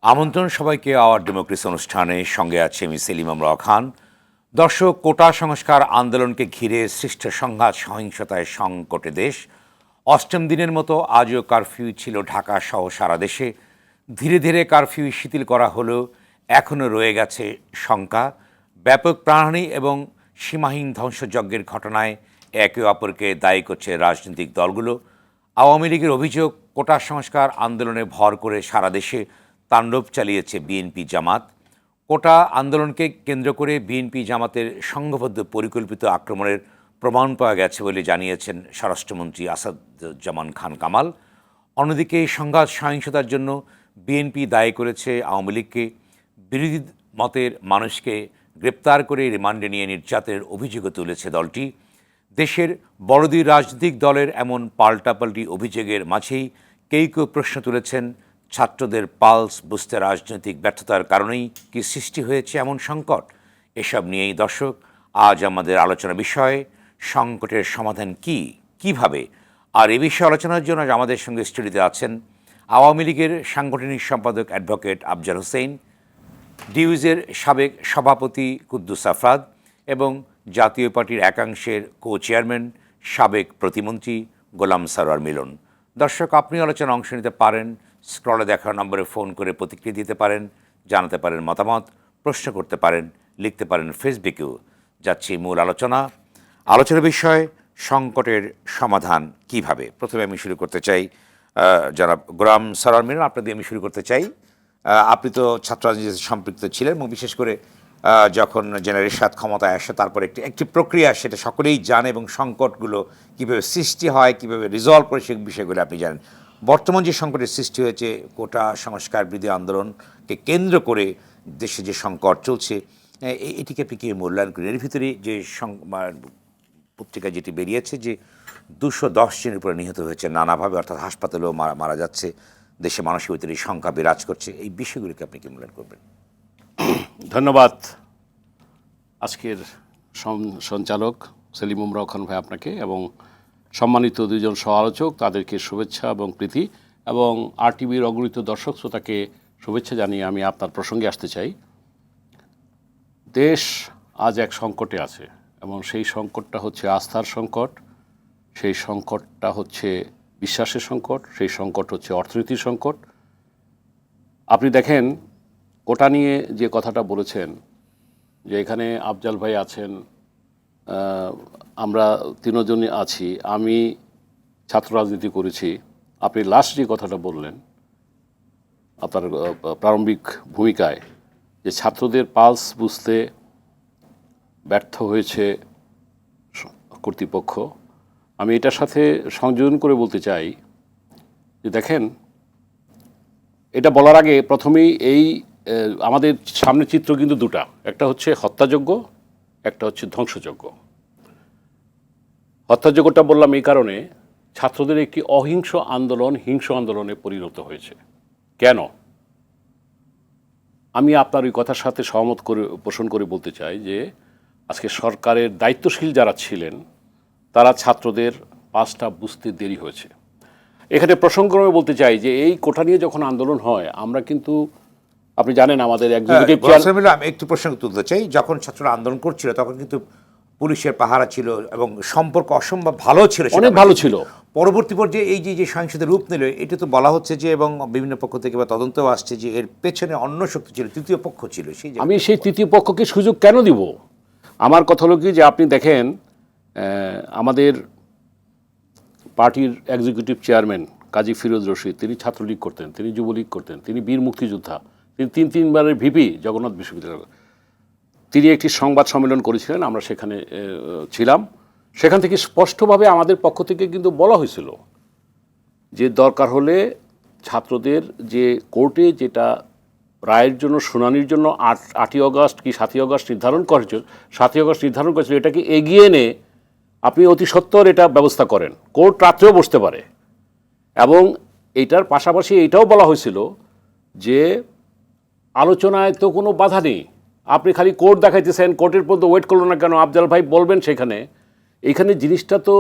আমন্ত্রণ সবাইকে hour democracy অনুষ্ঠানে। সঙ্গে আছে আমি সেলিম আমরা খান। দর্শক, কোটা সংস্কার আন্দোলনকে ঘিরে সৃষ্ট সংঘাত সহিংসতায় সংকটে দেশ। অষ্টম দিনের মতো আজও কারফিউ ছিল ঢাকা সহ সারা দেশে। ধীরে ধীরে কারফিউ শিথিল করা হলেও এখনও রয়ে গেছে শঙ্কা। ব্যাপক প্রাণহানি এবং সীমাহীন ধ্বংসযজ্ঞের ঘটনায় একে অপরকে দায়ী করছে রাজনৈতিক দলগুলো। আওয়ামী লীগের অভিযোগ, কোটা সংস্কার আন্দোলনে ভর করে সারা দেশে তাণ্ডব চালিয়েছে বিএনপি জামাত। কোটা আন্দোলনকে কেন্দ্র করে বিএনপি জামাতের সংঘবদ্ধ পরিকল্পিত আক্রমণের প্রমাণ পাওয়া গেছে বলে জানিয়েছেন স্বরাষ্ট্রমন্ত্রী আসাদুজ্জামান খান কামাল। অন্যদিকে এই সংঘাত সহিংসতার জন্য বিএনপি দায়ী করেছে আওয়ামী লীগকে। বিরোধী মতের মানুষকে গ্রেপ্তার করে রিমান্ডে নিয়ে নির্যাতনের অভিযোগও তুলেছে দলটি। দেশের বড় দুই রাজনৈতিক দলের এমন পাল্টাপাল্টি অভিযোগের মাঝেই কেউ কেউ প্রশ্ন তুলেছেন, ছাত্রদের পালস বুঝতে রাজনৈতিক ব্যর্থতার কারণেই কি সৃষ্টি হয়েছে এমন সংকট? এসব নিয়েই দর্শক আজ আমাদের আলোচনা বিষয়। সংকটের সমাধান কিভাবে? আর এ বিষয়ে আলোচনার জন্য আমাদের সঙ্গে স্টুডিওতে আছেন আওয়ামী লীগের সাংগঠনিক সম্পাদক অ্যাডভোকেট আফজাল হোসেন, ডিউজের সাবেক সভাপতি কুদ্দুস আফরাদ এবং জাতীয় পার্টির একাংশের কো চেয়ারম্যান সাবেক প্রতিমন্ত্রী গোলাম সারোয়ার মিলন। দর্শক, আপনি আলোচনায় অংশ নিতে পারেন। স্ক্রলে দেখা নম্বরে ফোন করে প্রতিক্রিয়া দিতে পারেন, জানাতে পারেন মতামত, প্রশ্ন করতে পারেন, লিখতে পারেন ফেসবুকেও। যাচ্ছি মূল আলোচনার বিষয়, সংকটের সমাধান কিভাবে। প্রথমে আমি শুরু করতে চাই জনাব গোলাম সারোয়ার মিলন, আপনাদের আমি শুরু করতে চাই। আপনি তো ছাত্র রাজনীতিতে সম্পৃক্ত ছিলেন এবং বিশেষ করে যখন জেনারেল এরশাদ ক্ষমতায় আসে তারপর একটি প্রক্রিয়া, সেটা সকলেই জানে এবং সংকটগুলো কীভাবে সৃষ্টি হয়, কীভাবে রিজলভ করে সেই বিষয়গুলো আপনি জানেন। বর্তমান যে সংকটের সৃষ্টি হয়েছে কোটা সংস্কার বিরোধী আন্দোলনকে কেন্দ্র করে দেশে যে সংকট চলছে, এটিকে আপনি কী মূল্যায়ন করেন? এর ভিতরে যে পত্রিকা যেটি বেরিয়েছে যে 210 জনের উপরে নিহত হয়েছে নানাভাবে, অর্থাৎ হাসপাতালেও মারা যাচ্ছে, দেশে মানসিক ভিতরে সংখ্যা বিরাজ করছে, এই বিষয়গুলিকে আপনি কী মূল্যায়ন করবেন? ধন্যবাদ আজকের সঞ্চালক সেলিম উমরাও খান ভাই আপনাকে এবং সম্মানিত দুইজন সহ আলোচক, তাদেরকে শুভেচ্ছা এবং প্রীতি, এবং RTVর অগণিত দর্শক শ্রোতাকে শুভেচ্ছা জানিয়ে আমি আপনার প্রসঙ্গে আসতে চাই। দেশ আজ এক সংকটে আছে এবং সেই সংকটটা হচ্ছে আস্থার সংকট, সেই সংকটটা হচ্ছে বিশ্বাসের সংকট, সেই সংকট হচ্ছে অর্থনীতির সংকট। আপনি দেখেন, কোটা নিয়ে যে কথাটা বলেছেন, যে এখানে আফজাল ভাই আছেন, আমরা তিনজনই আছি, আমি ছাত্র রাজনীতি করেছি। আপনি লাস্ট যে কথাটা বললেন আপনার প্রারম্ভিক ভূমিকায়, যে ছাত্রদের পালস বুঝতে ব্যর্থ হয়েছে কর্তৃপক্ষ, আমি এটার সাথে সংযোজন করে বলতে চাই যে দেখেন, এটা বলার আগে প্রথমেই আমাদের সামনে চিত্র কিন্তু দুটা, একটা হচ্ছে হত্যাযজ্ঞ, একটা হচ্ছে ধ্বংসযজ্ঞ। হত্যাযজ্ঞটা বললাম এই কারণে, ছাত্রদের একটি অহিংস আন্দোলন হিংস আন্দোলনে পরিণত হয়েছে। কেন? আমি আপনার ওই কথার সাথে সহমত করে পোষণ করে বলতে চাই যে আজকে সরকারের দায়িত্বশীল যারা ছিলেন তারা ছাত্রদের পাসটা বুঝতে দেরি হয়েছে। এখানে প্রসঙ্গক্রমে বলতে চাই যে এই কোটা নিয়ে যখন আন্দোলন হয়, আমরা কিন্তু আপনি জানেন আমাদের আমি একটু প্রশ্ন তুলতে চাই। যখন ছাত্ররা আন্দোলন করছিল তখন কিন্তু পুলিশের পাহারা ছিল এবং সম্পর্ক অসম্ভব ভালো ছিল, অনেক ভালো ছিল। পরবর্তী পর্যায়ে এই যে সহিংসতার রূপ নিল, এটা তো বলা হচ্ছে যে, এবং বিভিন্ন পক্ষ থেকে বা তদন্তও আসছে যে এর পেছনে অন্য শক্তি ছিল, তৃতীয় পক্ষ ছিল। আমি সেই তৃতীয় পক্ষকে সুযোগ কেন দিব? আমার কথা হলো কি, যে আপনি দেখেন আমাদের পার্টির এক্সিকিউটিভ চেয়ারম্যান কাজী ফিরোজ রশিদ, তিনি ছাত্রলীগ করতেন, তিনি যুবলীগ করতেন, তিনি বীর মুক্তিযোদ্ধা, তিনি তিনবারের ভিপি জগন্নাথ বিশ্ববিদ্যালয়। তিনি একটি সংবাদ সম্মেলন করেছিলেন, আমরা সেখানে ছিলাম। সেখান থেকে স্পষ্টভাবে আমাদের পক্ষ থেকে কিন্তু বলা হয়েছিল যে দরকার হলে ছাত্রদের যে কোর্টে যেটা রায়ের জন্য শুনানির জন্য 8ই অগস্ট কি 7ই অগস্ট নির্ধারণ করেছিল, 7ই অগস্ট নির্ধারণ করেছিল, এটাকে এগিয়ে এনে আপনি অতি সত্বর এটা ব্যবস্থা করেন, কোর্ট রাত্রেও বসতে পারে। এবং এইটার পাশাপাশি এইটাও বলা হয়েছিল যে আলোচনায় তো কোনো বাধা নেই, আপনি খালি কোর্ট দেখাইতেছেন, কোর্টের পর্যন্ত ওয়েট করলো না কেন? আফজাল ভাই বলবেন এইখানে জিনিসটা তো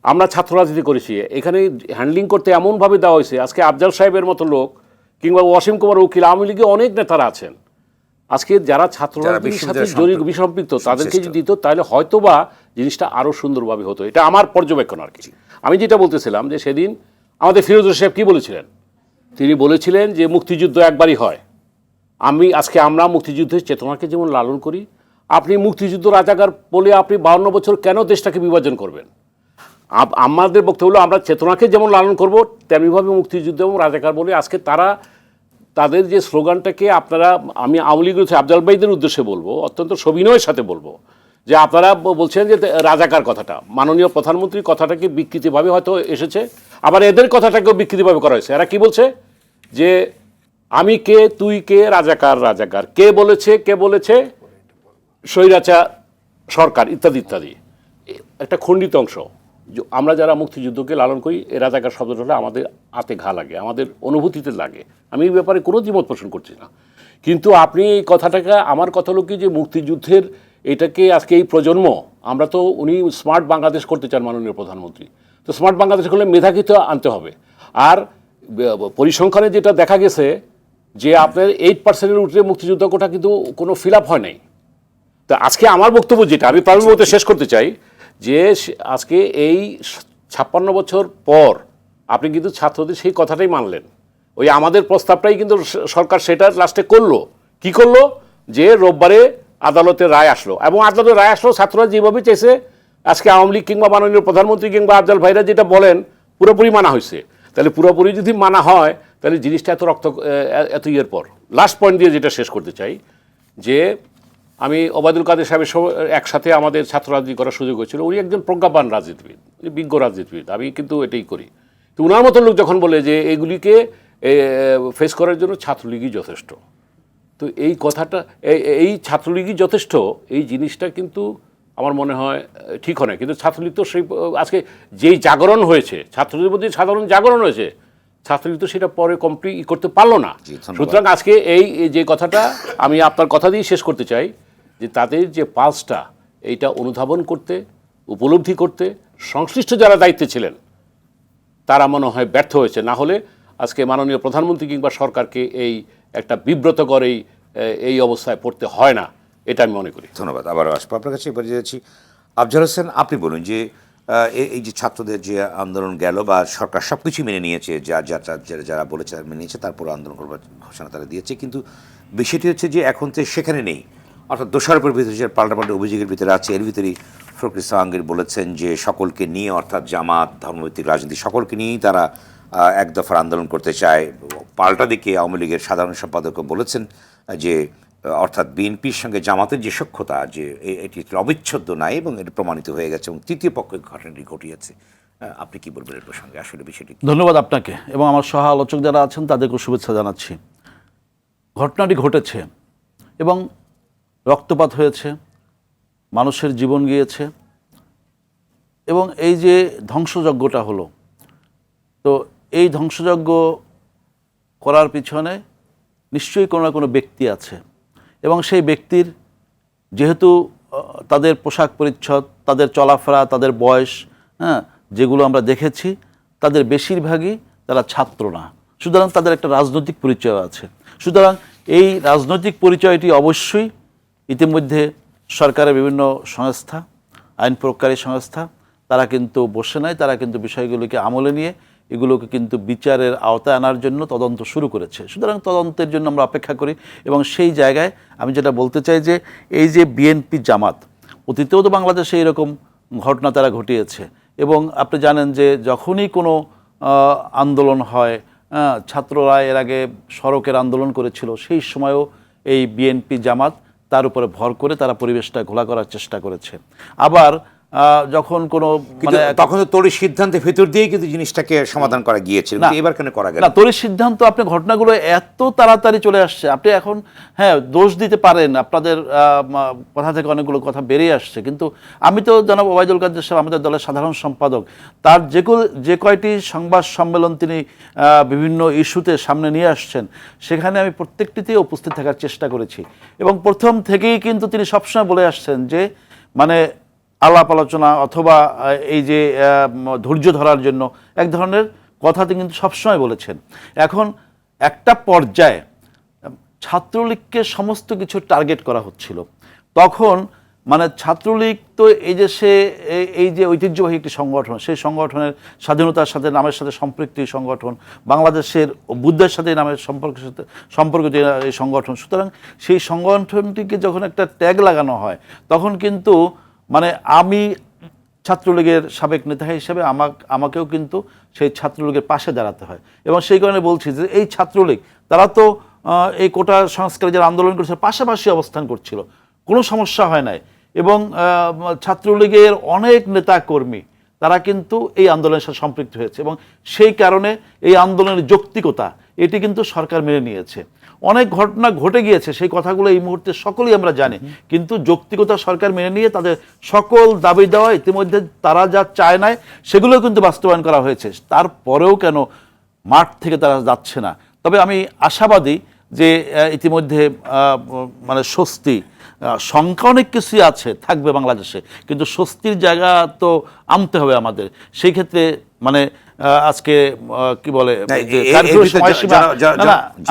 আমরা ছাত্র রাজনীতি করেছি, এখানে হ্যান্ডলিং করতে এমনভাবে দেওয়া হয়েছে। আজকে আফজাল সাহেবের মতো লোক কিংবা অসীম কুমার উকিল, আওয়ামী লীগে অনেক নেতারা আছেন আজকে যারা ছাত্র রাজনীতির সাথে সম্পৃক্ত, তাদেরকে যদি দিত তাহলে হয়তোবা জিনিসটা আরো সুন্দরভাবে হতো। এটা আমার পর্যবেক্ষণ আর কি। আমি যেটা বলতেছিলাম যে সেদিন আমাদের ফিরোজ সাহেব কি বলেছিলেন, তিনি বলেছিলেন যে মুক্তিযুদ্ধ একবারই হয়। আমরা মুক্তিযুদ্ধের চেতনাকে যেমন লালন করি, আপনি মুক্তিযুদ্ধ রাজাকার বলে আপনি 52 বছর কেন দেশটাকে বিভাজন করবেন? আমাদের বক্তব্য হলো আমরা চেতনাকে যেমন লালন করব তেমনিভাবে মুক্তিযুদ্ধ এবং রাজাকার বলে আজকে তাদের যে স্লোগানটাকে আপনারা, আমি আওয়ামী লীগের আফজাল ভাইদের উদ্দেশ্যে বলবো, অত্যন্ত সবিনয়ের সাথে বলবো যে আপনারা বলছেন যে রাজাকার কথাটা, মাননীয় প্রধানমন্ত্রীর কথাটাকে বিকৃতিভাবে হয়তো এসেছে, আবার এদের কথাটাকেও বিকৃতিভাবে করা হয়েছে। এরা কি বলছে যে আমি কে, তুই কে, রাজাকার রাজাকার, কে বলেছে স্বৈরাচার সরকার, ইত্যাদি ইত্যাদি। একটা খণ্ডিত অংশ। আমরা যারা মুক্তিযুদ্ধকে লালন করি, এ রাজাকার শব্দটা হলে আমাদের হাতে ঘা লাগে, আমাদের অনুভূতিতে লাগে। আমি এই ব্যাপারে কোনো দ্বিমত পোষণ করছি না, কিন্তু আপনি এই কথাটাকে, আমার কথা হলো কি যে মুক্তিযুদ্ধের এটাকে আজকে এই প্রজন্ম, আমরা তো উনি স্মার্ট বাংলাদেশ করতে চান মাননীয় প্রধানমন্ত্রী, তো স্মার্ট বাংলাদেশ করলে মেধাকে তো আনতে হবে। আর পরিসংখ্যানে যেটা দেখা গেছে যে আপনার 8%-এর উপরে মুক্তিযুদ্ধ কোটা কিন্তু কোনো ফিল আপ হয় নাই। তা আজকে আমার বক্তব্য যেটা আমি প্রারম্ভিক বলতে শেষ করতে চাই যে আজকে এই 56 বছর পর আপনি কিন্তু ছাত্রদের সেই কথাটাই মানলেন, ওই আমাদের প্রস্তাবটাই কিন্তু সরকার সেটা লাস্টে করলো। কি করলো যে রোববারে আদালতের রায় আসলো, এবং আদালতের রায় আসলো ছাত্ররা যেভাবে চেয়েছে, আজকে আওয়ামী লীগ কিংবা মাননীয় প্রধানমন্ত্রী কিংবা আফজাল ভাইরা যেটা বলেন পুরোপুরি মানা হয়েছে। তাহলে পুরোপুরি যদি মানা হয় তাহলে জিনিসটা এত ইয়ের পর লাস্ট পয়েন্ট দিয়ে যেটা শেষ করতে চাই যে আমি ওবায়দুল কাদের সাহেবের একসাথে আমাদের ছাত্র রাজনীতি করার সুযোগ হয়েছিল। উনি একজন প্রজ্ঞাবান রাজনীতিবিদ, বিজ্ঞ রাজনীতিবিদ, আমি কিন্তু এটাই করি। তো ওনার মতো লোক যখন বলে যে এগুলিকে ফেস করার জন্য ছাত্রলীগই যথেষ্ট, তো এই কথাটা, এই ছাত্রলীগই যথেষ্ট, এই জিনিসটা কিন্তু আমার মনে হয় ঠিক হয় না। কিন্তু ছাত্রলীগ তো সেই আজকে যেই জাগরণ হয়েছে, ছাত্রলীগের মধ্যে সাধারণ জাগরণ হয়েছে, ছাত্রলীগ তো সেটা পরে কমপ্লিট করতে পারলো না। সুতরাং আজকে এই যে কথাটা আমি আপনার কথা দিয়ে শেষ করতে চাই যে তাদের যে পালসটা, এইটা অনুধাবন করতে, উপলব্ধি করতে সংশ্লিষ্ট যারা দায়িত্বে ছিলেন তারা মনে হয় ব্যর্থ হয়েছে। না হলে আজকে মাননীয় প্রধানমন্ত্রী কিংবা সরকারকে এই একটা বিব্রতকর এই অবস্থায় পড়তে হয় না, এটা আমি মনে করি। ধন্যবাদ। আবার আসবো আপনার কাছে। এবার যাচ্ছি আফজাল হোসেন, আপনি বলুন যে এই যে ছাত্রদের যে আন্দোলন গেল বা সরকার সব কিছু মেনে নিয়েছে, যারা বলেছে মেনে নিয়েছে, তারপর আন্দোলন করবার ঘোষণা তারা দিয়েছে, কিন্তু বিষয়টি হচ্ছে যে এখন তো সেখানে নেই, অর্থাৎ দোষারোপের ভিতরে যে পাল্টাপাল্টা অভিযোগের ভিতরে আছে। এর ভিতরেই ফখরুল ইসলাম আলমগীর বলেছেন যে সকলকে নিয়ে, অর্থাৎ জামাত, ধর্মভিত্তিক রাজনীতি সকলকে নিয়েই তারা এক দফার আন্দোলন করতে চায়। পাল্টা দিকে আওয়ামী লীগের সাধারণ সম্পাদকও বলেছেন যে অর্থাৎ বিএনপির সঙ্গে জামাতের যে সখ্যতা, যে এটি অবিচ্ছেদ্য নাই এবং এটি প্রমাণিত হয়ে গেছে এবং তৃতীয় পক্ষের ঘটনাটি ঘটিয়েছে। আপনি কি বলবেন এর প্রসঙ্গে? আসলে বিষয়টি। ধন্যবাদ আপনাকে এবং আমার সহ আলোচক যারা আছেন তাদেরকে শুভেচ্ছা জানাচ্ছি। ঘটনাটি ঘটেছে এবং রক্তপাত হয়েছে, মানুষের জীবন গিয়েছে, এবং এই যে ধ্বংসযজ্ঞটা হলো, তো এই ধ্বংসযজ্ঞ করার পিছনে নিশ্চয়ই কোনো না কোনো ব্যক্তি আছে, এবং সেই ব্যক্তির যেহেতু তাদের পোশাক পরিচ্ছদ, তাদের চলাফেরা, তাদের বয়স, যেগুলো আমরা দেখেছি, তাদের বেশিরভাগই তারা ছাত্র না, সুতরাং তাদের একটা রাজনৈতিক পরিচয় আছে। সুতরাং এই রাজনৈতিক পরিচয়টি অবশ্যই ইতিমধ্যে সরকারের বিভিন্ন সংস্থা, আইন প্রয়োগকারী সংস্থা, তারা কিন্তু বসে নাই, তারা কিন্তু বিষয়গুলোকে আমলে নিয়ে এগুলোকে কিন্তু বিচারের আওতায় আনার জন্য তদন্ত শুরু করেছে। সুতরাং তদন্তের জন্য আমরা অপেক্ষা করি। এবং সেই জায়গায় আমি যেটা বলতে চাই যে এই যে বিএনপি জামাত, অতীতেও তো বাংলাদেশে এরকম ঘটনা তারা ঘটিয়েছে, এবং আপনি জানেন যে যখনই কোনো আন্দোলন হয়, ছাত্ররা এর আগে সড়কের আন্দোলন করেছিল, সেই সময়ও এই বিএনপি জামাত তার উপরে ভর করে তারা পরিবেশটা ঘোলা করার চেষ্টা করেছে। আবার যখন কোনো তখন তো তোর সিদ্ধান্তের ভেতর দিয়ে কিন্তু জিনিসটাকে সমাধান করা গিয়েছিল, এবার কেন করা গেল না? তোর সিদ্ধান্ত, আপনি ঘটনাগুলো এত তাড়াতাড়ি চলে আসছে, আপনি এখন দোষ দিতে পারেন, আপনাদের কথা থেকে অনেকগুলো কথা বেরিয়ে আসছে, কিন্তু আমি তো জনাব ওবায়দুল কাদের সাহেব আমাদের দলের সাধারণ সম্পাদক, তার যে কয়টি সংবাদ সম্মেলন তিনি বিভিন্ন ইস্যুতে সামনে নিয়ে আসছেন, সেখানে আমি প্রত্যেকটিতেই উপস্থিত থাকার চেষ্টা করেছি, এবং প্রথম থেকেই কিন্তু তিনি সবসময় বলে আসছেন যে মানে আলাপ আলোচনা অথবা এই যে ধৈর্য ধরার জন্য এক ধরনের কথা তিনি কিন্তু সবসময় বলেছেন। এখন একটা পর্যায়ে ছাত্রলীগকে সমস্ত কিছু টার্গেট করা হচ্ছিল। তখন মানে ছাত্রলীগ তো এই যে এই যে ঐতিহ্যবাহী একটি সংগঠন, সেই সংগঠনের স্বাধীনতার সাথে নামের সাথে সম্পৃক্ত এই সংগঠন, বাংলাদেশের বুদ্ধের সাথে নামের সম্পর্কিত এই সংগঠন। সুতরাং সেই সংগঠনটিকে যখন একটা ট্যাগ লাগানো হয়, তখন কিন্তু মানে আমি ছাত্রলীগের সাবেক নেতা হিসেবে আমাকেও কিন্তু সেই ছাত্রলীগের পাশে দাঁড়াতে হয়। এবং সেই কারণে বলছি যে এই ছাত্রলীগ তারা তো এই কোটা সংস্কারে যারা আন্দোলন করেছে পাশাপাশি অবস্থান করছিল, কোনো সমস্যা হয় নাই। এবং ছাত্রলীগের অনেক নেতা কর্মী তারা কিন্তু এই আন্দোলনের সাথে সম্পৃক্ত হয়েছে, এবং সেই কারণে এই আন্দোলনের যৌক্তিকতা এটি কিন্তু সরকার মেনে নিয়েছে। অনেক ঘটনা ঘটে গিয়েছে, সেই কথাগুলো এই মুহূর্তে সকলেই আমরা জানি, কিন্তু যৌক্তিকতা সরকার মেনে নিয়ে তাদের সকল দাবি দেওয়া ইতিমধ্যে তারা যা চায় নাই সেগুলো কিন্তু বাস্তবায়ন করা হয়েছে। তারপরেও কেন মাঠ থেকে তারা যাচ্ছে না? তবে আমি আশাবাদী যে ইতিমধ্যে মানে স্বস্তি, শঙ্কা অনেক কিছুই আছে, থাকবে বাংলাদেশে, কিন্তু স্বস্তির জায়গা তো আনতে হবে আমাদের। সেই ক্ষেত্রে মানে আজকে কি বলে কারফিউর সময়সীমা,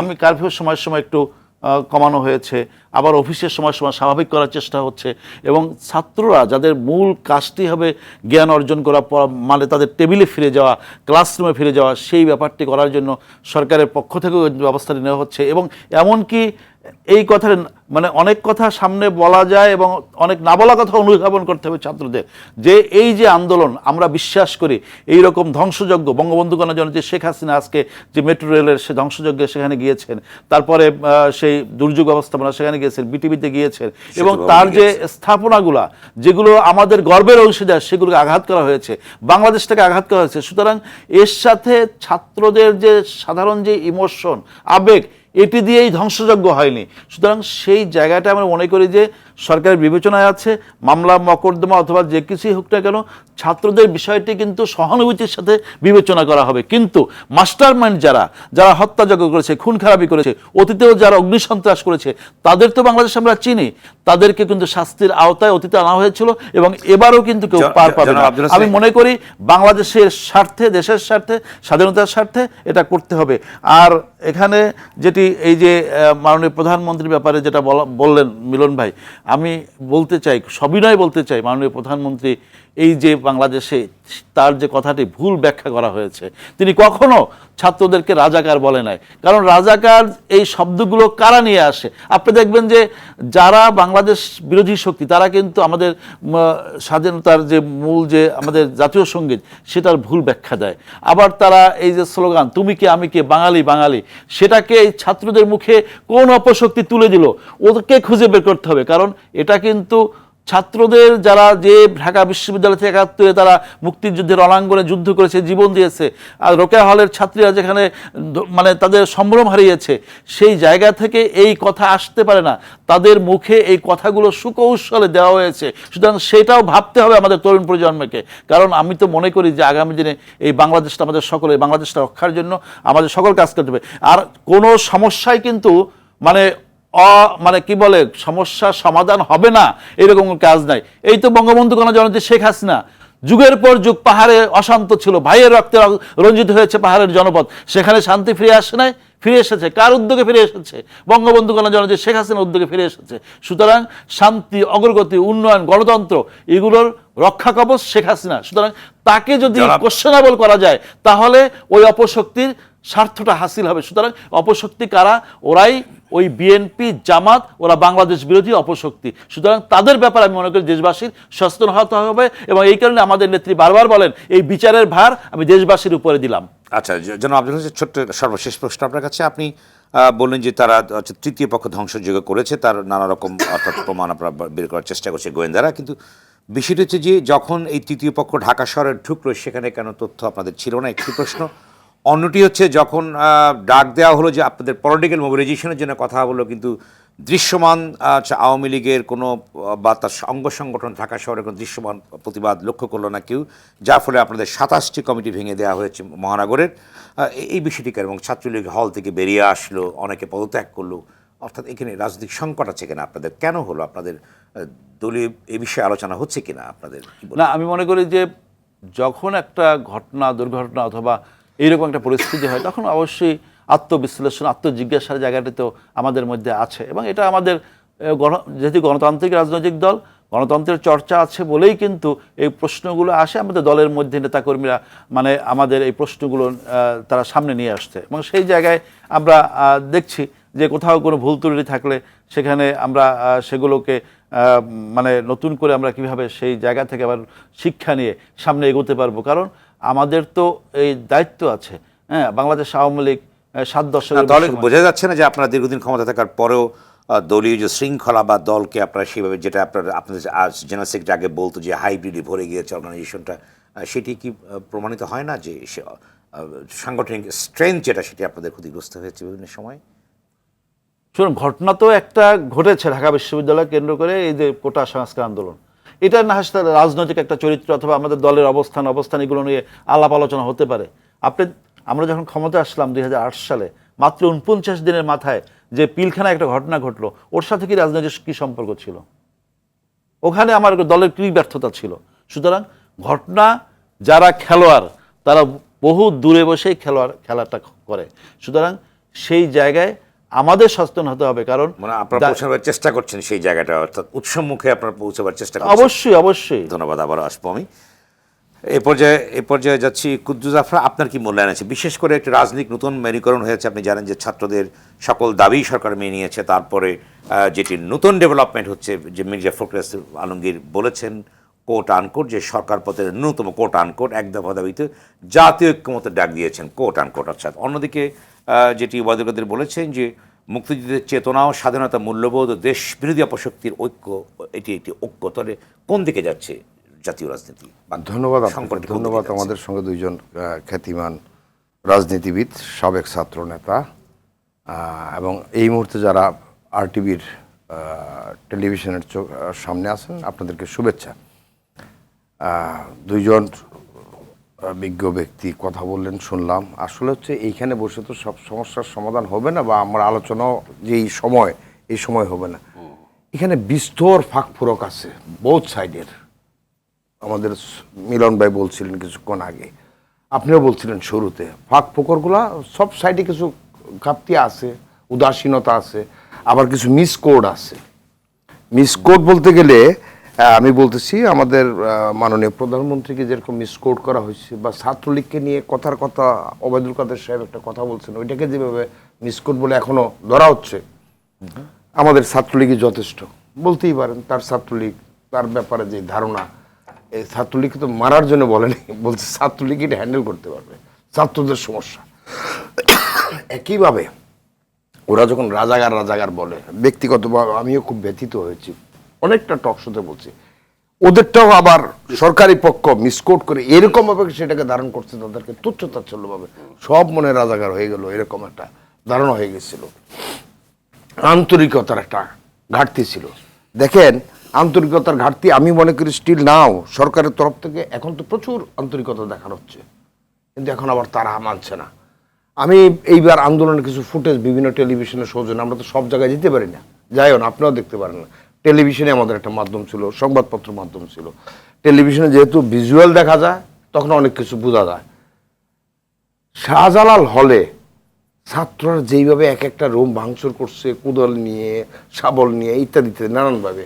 আমি কারফিউর সময়সীমা একটু কমানো হয়েছে, আবার অফিসের সময় স্বাভাবিক করার চেষ্টা হচ্ছে। এবং ছাত্ররা যাদের মূল কাজটি হবে জ্ঞান অর্জন করা, মানে তাদের টেবিলে ফিরে যাওয়া, ক্লাসরুমে ফিরে যাওয়া, সেই ব্যাপারটি করার জন্য সরকারের পক্ষ থেকেও ব্যবস্থাটি নেওয়া হচ্ছে। এবং এমনকি এই কথার মানে অনেক কথা সামনে বলা যায় এবং অনেক না বলা কথা অনুধাবন করতে হবে ছাত্রদের, যে এই যে আন্দোলন আমরা বিশ্বাস করি এই রকম ধ্বংসযজ্ঞ, বঙ্গবন্ধু কন্যা জননেত্রী শেখ হাসিনা আজকে যে মেট্রো রেলের সে ধ্বংসযজ্ঞে সেখানে গিয়েছেন, তারপরে সেই দুর্যোগ ব্যবস্থাপনা সেখানে গিয়েছেন, বিটিভিতে গিয়েছেন, এবং তার যে স্থাপনাগুলা যেগুলো আমাদের গর্বের অংশীদার সেগুলোকে আঘাত করা হয়েছে, বাংলাদেশটাকে আঘাত করা হয়েছে। সুতরাং এর সাথে ছাত্রদের যে সাধারণ যে ইমোশন, আবেগ, এটি দিয়েই ধ্বংসযজ্ঞ হয়নি। সুতরাং সেই জায়গাটা আমরা মনে করি যে সরকারের বিবেচনায় আছে, মামলা মকদ্দমা অথবা যে কিছুই হোক না কেন ছাত্রদের বিষয়টি কিন্তু সহানুভূতির সাথে বিবেচনা করা হবে। কিন্তু মাস্টারমাইন্ড যারা হত্যাযজ্ঞ করেছে, খুন খারাপি করেছে, অতীতেও যারা অগ্নিসন্ত্রাস করেছে, তাদের তো বাংলাদেশে আমরা চিনি, তাদেরকে কিন্তু শাস্তির আওতায় অতীতে আনা হয়েছিল এবং এবারও কিন্তু কেউ পার পাবে না। আমি মনে করি বাংলাদেশের স্বার্থে, দেশের স্বার্থে, স্বাধীনতার স্বার্থে এটা করতে হবে। আর এখানে যেটি এই যে মাননীয় প্রধানমন্ত্রীর ব্যাপারে যেটা বললেন মিলন ভাই, আমি বলতে চাই, সবিনয় বলতে চাই, মাননীয় প্রধানমন্ত্রী এই যে বাংলাদেশে তার যে কথাটি ভুল ব্যাখ্যা করা হয়েছে, তিনি কখনো ছাত্রদেরকে রাজাকার বলে নাই। কারণ রাজাকার এই শব্দগুলো কারা নিয়ে আসে? আপনি দেখবেন যে যারা বাংলাদেশ বিরোধী শক্তি তারা কিন্তু আমাদের স্বাধীনতার যে মূল যে আমাদের জাতীয় সঙ্গীত সেটার ভুল ব্যাখ্যা দেয়। আবার তারা এই যে স্লোগান তুমি কে আমি কে বাঙালি বাঙালি, সেটাকে এই ছাত্রদের মুখে কোন অপশক্তি তুলে দিল ওদেরকে খুঁজে বের করতে হবে। কারণ এটা কিন্তু ছাত্রদের যারা যে ঢাকা বিশ্ববিদ্যালয় থেকে ৭১ তারা মুক্তিযুদ্ধের রণাঙ্গনে যুদ্ধ করেছে, জীবন দিয়েছে, আর রোকেয়া হলের ছাত্রীরা যেখানে মানে তাদের সম্ভ্রম হারিয়েছে, সেই জায়গা থেকে এই কথা আসতে পারে না, তাদের মুখে এই কথাগুলো সুকৌশলে দেওয়া হয়েছে। সুতরাং সেটাও ভাবতে হবে আমাদের তরুণ প্রজন্মকে। কারণ আমি তো মনে করি যে আগামী দিনে এই বাংলাদেশটা আমাদের সকলের, বাংলাদেশটা রক্ষার জন্য আমাদের সকল কাজ করতে হবে। আর কোনো সমস্যায় কিন্তু মানে কি বলে সমস্যার সমাধান হবে না এরকম কাজ নাই। এই তো বঙ্গবন্ধু কন্যা জননেত্রী শেখ হাসিনা যুগের পর যুগ পাহাড়ে অশান্ত ছিল, ভাইয়ের রক্তে রঞ্জিত হয়েছে পাহাড়ের জনপদ, সেখানে শান্তি ফিরে আসে নাই, ফিরে এসেছে। কার উদ্যোগে ফিরে এসেছে? বঙ্গবন্ধু কন্যা জননেত্রী শেখ হাসিনার উদ্যোগে ফিরে এসেছে। সুতরাং শান্তি, অগ্রগতি, উন্নয়ন, গণতন্ত্র এগুলোর রক্ষা কবচ শেখ হাসিনা। সুতরাং তাকে যদি কোশ্চেনেবল করা যায় তাহলে ওই অপশক্তির স্বার্থটা হাসিল হবে। সুতরাং অপশক্তি কারা? ওরাই ওই বিএনপি, জামাত, ওরা বাংলাদেশ বিরোধী অপশক্তি। সুতরাং তাদের ব্যাপারে আমি মনে করি দেশবাসীর সচেতন হতে হবে, এবং এই কারণে আমাদের নেত্রী বারবার বলেন এই বিচারের ভার আমি দেশবাসীর উপরে দিলাম। আচ্ছা, জনাব আব্দুল হাসিব, ছোট্ট সর্বশেষ প্রশ্ন আপনার কাছে। আপনি বললেন যে তারা তৃতীয় পক্ষ ধ্বংসযজ্ঞ করেছে, তার নানা রকম অর্থাৎ প্রমাণ আপনারা বের করার চেষ্টা করছে গোয়েন্দারা, কিন্তু বিষয়টি হচ্ছে যে যখন এই তৃতীয় পক্ষ ঢাকা শহরে ঢুকলো সেখানে কেন তথ্য আপনাদের ছিল না, একটি প্রশ্ন। অন্যটি হচ্ছে যখন ডাক দেওয়া হলো যে আপনাদের পলিটিক্যাল মোবিলাইজেশনের জন্য কথা হলো, কিন্তু দৃশ্যমান আওয়ামী লীগের কোনো বা তার অঙ্গ সংগঠন ঢাকা শহরে কোনো দৃশ্যমান প্রতিবাদ লক্ষ্য করলো না কেউ, যার ফলে আপনাদের ২৭টি কমিটি ভেঙে দেওয়া হয়েছে মহানগরের। এই বিষয়টিকে এবং ছাত্রলীগ হল থেকে বেরিয়ে আসলো, অনেকে পদত্যাগ করলো, অর্থাৎ এখানে রাজনৈতিক সংকট আছে কিনা আপনাদের? কেন হলো? আপনাদের দলীয় এ বিষয়ে আলোচনা হচ্ছে কিনা আপনাদের? না, আমি মনে করি যে যখন একটা ঘটনা, দুর্ঘটনা অথবা এইরকম একটা পরিস্থিতি হয় তখন অবশ্যই আত্মবিশ্লেষণ আত্মজিজ্ঞাসার জায়গাটি তো আমাদের মধ্যে আছে এবং এটা আমাদের যেহেতু গণতান্ত্রিক রাজনৈতিক দল গণতন্ত্রের চর্চা আছে বলেই কিন্তু এই প্রশ্নগুলো আসে আমাদের দলের মধ্যে নেতাকর্মীরা মানে আমাদের এই প্রশ্নগুলো তারা সামনে নিয়ে আসছে এবং সেই জায়গায় আমরা দেখছি যে কোথাও কোনো ভুল ত্রুটি থাকলে সেখানে আমরা সেগুলোকে মানে নতুন করে আমরা কিভাবে সেই জায়গা থেকে আবার শিক্ষা নিয়ে সামনে এগোতে পারবো কারণ আমাদের তো এই দায়িত্ব আছে হ্যাঁ বাংলাদেশ আওয়ামী লীগ 7 দশকের দলে বোঝা যাচ্ছে না যে আপনারা দীর্ঘদিন ক্ষমতা থাকার পরেও দলীয় যে শৃঙ্খলা বা দলকে আপনারা সেভাবে যেটা আপনাদের জেনারেল সেক্রেটারি আগে বলতো যে হাইব্রিডে ভরে গিয়েছে অর্গানাইজেশনটা সেটি কি প্রমাণিত হয় না যে সাংগঠনিক স্ট্রেংথ যেটা সেটি আপনাদের ক্ষতিগ্রস্ত হয়েছে বিভিন্ন সময়? শুনুন ঘটনা তো একটা ঘটেছে ঢাকা বিশ্ববিদ্যালয় কেন্দ্র করে এই যে কোটা সংস্কার আন্দোলন এটা না হয় রাজনৈতিক একটা চরিত্র অথবা আমাদের দলের অবস্থান এগুলো নিয়ে আলাপ আলোচনা হতে পারে আমরা যখন ক্ষমতা আসলাম 2008 সালে মাত্র 49 দিনের মাথায় যে পিলখানা একটা ঘটনা ঘটলো ওর সাথে কি রাজনৈতিক কি সম্পর্ক ছিল ওখানে আমার দলের কি ব্যর্থতা ছিল সুতরাং ঘটনা যারা খেলোয়াড় তারা বহু দূরে বসেই খেলাটা করে সুতরাং সেই জায়গায় আমাদের সচেতন হতে হবে কারণ মানে আপনারা পৌঁছাবার চেষ্টা করছেন সেই জায়গাটা অর্থাৎ উৎসবমুখে আপনারা পৌঁছাবার চেষ্টা করছেন অবশ্যই ধন্যবাদ আবার আসবো আমি এ পর্যায়ে যাচ্ছি কুদ্দুস আফরা আপনার কি মূল্যায়ন আছে বিশেষ করে একটি রাজনৈতিক নতুন মেরুকরণ হয়েছে আপনি জানেন যে ছাত্রদের সকল দাবি সরকার মেনে নিয়েছে তারপরে যেটি নতুন ডেভেলপমেন্ট হচ্ছে যে মির্জা ফখরুল আলমগীর বলেছেন কোট আনকোট যে সরকার পথের ন্যূনতম কোট আনকোট এক দফা দাবিতে জাতীয় ঐক্যমতের ডাক দিয়েছেন কোট আনকোট অর্থাৎ অন্যদিকে যেটি ওবায়দুল কাদের বলেছেন যে মুক্তিযুদ্ধের চেতনা ও স্বাধীনতা মূল্যবোধ ও দেশ বিরোধী অপশক্তির ঐক্য এটি একটি ঐক্য তাহলে কোন দিকে যাচ্ছে জাতীয় রাজনীতি? ধন্যবাদ আমাদের সঙ্গে দুইজন খ্যাতিমান রাজনীতিবিদ সাবেক ছাত্র নেতা এবং এই মুহূর্তে যারা আরটিভির টেলিভিশনের সামনে আছেন আপনাদেরকে শুভেচ্ছা। দুইজন বিজ্ঞ ব্যক্তি কথা বললেন শুনলাম আসলে হচ্ছে এইখানে বসে তো সব সমস্যার সমাধান হবে না বা আমার আলোচনাও যে এই সময় হবে না এখানে বিস্তর ফাঁকফোরক আছে বোথ সাইডের আমাদের মিলন ভাই বলছিলেন কিছুক্ষণ আগে আপনিও বলছিলেন শুরুতে ফাঁক ফোকরগুলা সব সাইডে কিছু ঘাপটি আছে উদাসীনতা আছে আবার কিছু মিসকোড আছে মিসকোড বলতে গেলে আমি বলতেছি আমাদের মাননীয় প্রধানমন্ত্রীকে যেরকম মিসকোড করা হয়েছে বা ছাত্রলীগকে নিয়ে কথার কথা ওবায়দুল কাদের সাহেব একটা কথা বলছেন ওইটাকে যেভাবে মিসকোড বলে এখনো ধরা হচ্ছে আমাদের ছাত্রলীগই যথেষ্ট বলতেই পারেন তার ছাত্রলীগ তার ব্যাপারে যে ধারণা এই ছাত্রলীগকে তো মারার জন্য বলেনি বলছে ছাত্রলীগ এটা হ্যান্ডেল করতে পারবে ছাত্রদের সমস্যা একইভাবে ওরা যখন রাজাগার বলে ব্যক্তিগতভাবে আমিও খুব ব্যথিত হয়েছি অনেকটা টক শোতে বলছি ওদেরটাও আবার সরকারি পক্ষ মিসকোট করে এরকম ভাবে সেটাকে ধারণ করছে তাদেরকে তুচ্ছ তাচ্ছল্য ভাবে সব মনে রাজাগার হয়ে গেল এরকম একটা ধারণা হয়ে গেছিল আন্তরিকতার একটা ঘাটতি ছিল দেখেন আন্তরিকতার ঘাটতি আমি মনে করি স্টিল নাও সরকারের তরফ থেকে এখন তো প্রচুর আন্তরিকতা দেখানো হচ্ছে কিন্তু এখন আবার তারা মানছে না আমি এইবার আন্দোলনের কিছু ফুটেজ বিভিন্ন টেলিভিশনে সৌজন্য আমরা তো সব জায়গায় যেতে পারি না যাইও না আপনিও দেখতে পারেন না টেলিভিশনে আমাদের একটা মাধ্যম ছিল সংবাদপত্র মাধ্যম ছিল টেলিভিশনে যেহেতু ভিজুয়াল দেখা যায় তখন অনেক কিছু বোঝা যায় শাহজালাল হলে ছাত্ররা যেইভাবে এক একটা রুম ভাঙচুর করছে কুদল নিয়ে শাবল নিয়ে ইত্যাদিতে নানানভাবে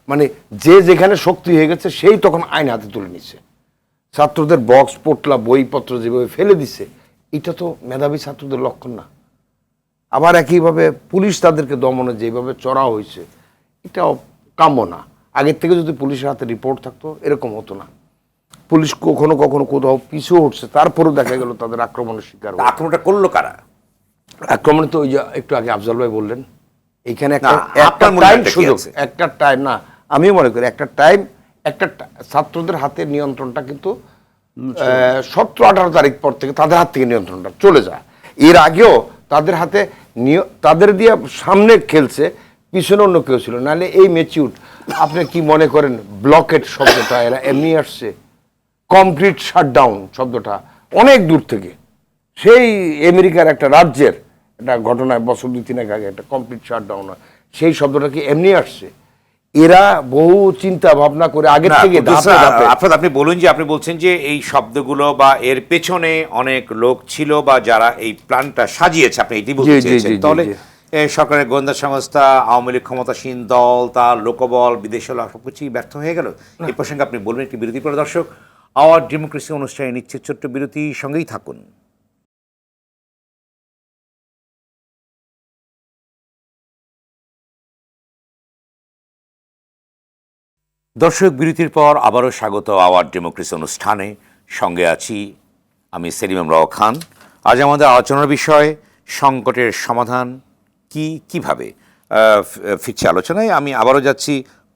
মানে যে যেখানে শক্তি হয়ে গেছে সেই তখন আইন হাতে তুলে নিচ্ছে ছাত্রদের বক্স পোটলা বইপত্র যেভাবে ফেলে দিচ্ছে এটা তো মেধাবী ছাত্রদের লক্ষণ না আবার একইভাবে পুলিশ তাদেরকে দমনে যেভাবে চড়া হয়েছে এটাও কাম্য না আগের থেকে যদি পুলিশের হাতে রিপোর্ট থাকতো এরকম হতো না পুলিশ কখনো কখনো কোথাও পিছু উঠছে তারপরেও দেখা গেল তাদের আক্রমণের শিকার আক্রমণটা করলো কারা আক্রমণ তো ওই যে একটু আগে আফজাল ভাই বললেন এইখানে একটা টাইম না আমি মনে করি একটা টাইম একটা ছাত্রদের হাতে নিয়ন্ত্রণটা কিন্তু 17-18 তারিখ পর থেকে তাদের হাত থেকে নিয়ন্ত্রণটা চলে যায় এর আগেও তাদের হাতে তাদের দিয়ে সামনে খেলছে পিছনে অন্য কেউ ছিল নাহলে এই ম্যাচিউর আপনি কি মনে করেন ব্লকেট শব্দটা এরা এমনি আসছে কমপ্লিট শাটডাউন শব্দটা অনেক দূর থেকে সেই আমেরিকার একটা রাজ্যের একটা ঘটনায় বছর 2-3 আগে একটা কমপ্লিট শাটডাউন সেই শব্দটা কি এমনি আসছে এরা বহু চিন্তা ভাবনা করে আগের না, থেকে কুদ্দুস, ধাপে ধাপে আফরাদ, আপনি বলুন যে আপনি বলছেন যে এই শব্দগুলো বা এর পেছনে অনেক লোক ছিল বা যারা এই প্ল্যানটা সাজিয়েছে, আপনি এটি বলতে জি, জি, চেয়েছেন। জি, জি, তাহলে জি। সরকারের গোয়েন্দা সংস্থা, আওয়ামী লীগ ক্ষমতাসীন দল, তার লোকবল, বিদেশি সবকিছুই ব্যর্থ হয়ে গেল। এই প্রসঙ্গে আপনি বলবেন একটি বিরতি পরে। দর্শক, আওয়ার ডেমোক্রেসি অনুষ্ঠানে নিচ্ছে ছোট্ট বিরতি, সঙ্গেই থাকুন। দর্শক, বিরতির পর আবারও স্বাগত আওয়ার ডেমোক্রেসি অনুষ্ঠানে। সঙ্গে আছি আমি সেলিম আমরাও খান। আজ আমাদের আলোচনার বিষয় সংকটের সমাধান কিভাবে। ফিরছে আলোচনায়, আমি আবারও যাচ্ছি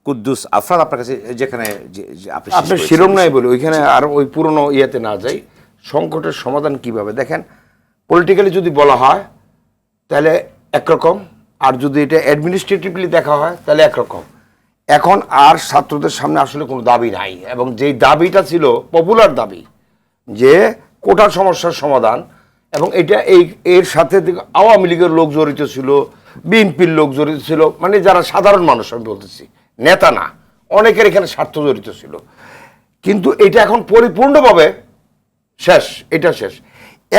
কুদ্দুস আফরাদ আপনার কাছে, যেখানে আপনি শেষ আপনার করেছেন। শিরোনামই বলি, ওইখানে আর ওই পুরনো ইয়েতে না যাই। সংকটের সমাধান কিভাবে দেখেন, পলিটিক্যালি যদি বলা হয় তাহলে একরকম, আর যদি এটা অ্যাডমিনিস্ট্রেটিভলি দেখা হয় তাহলে একরকম। এখন আর ছাত্রদের সামনে আসলে কোনো দাবি নাই, এবং যেই দাবিটা ছিল পপুলার দাবি যে কোটার সমস্যার সমাধান, এবং এটা এর সাথে আওয়ামী লীগের লোক জড়িত ছিল, বিএনপির লোক জড়িত ছিল, মানে যারা সাধারণ মানুষ, আমি বলতেছি নেতা না, অনেকের এখানে স্বার্থ জড়িত ছিল। কিন্তু এটা এখন পরিপূর্ণভাবে শেষ, এটা শেষ।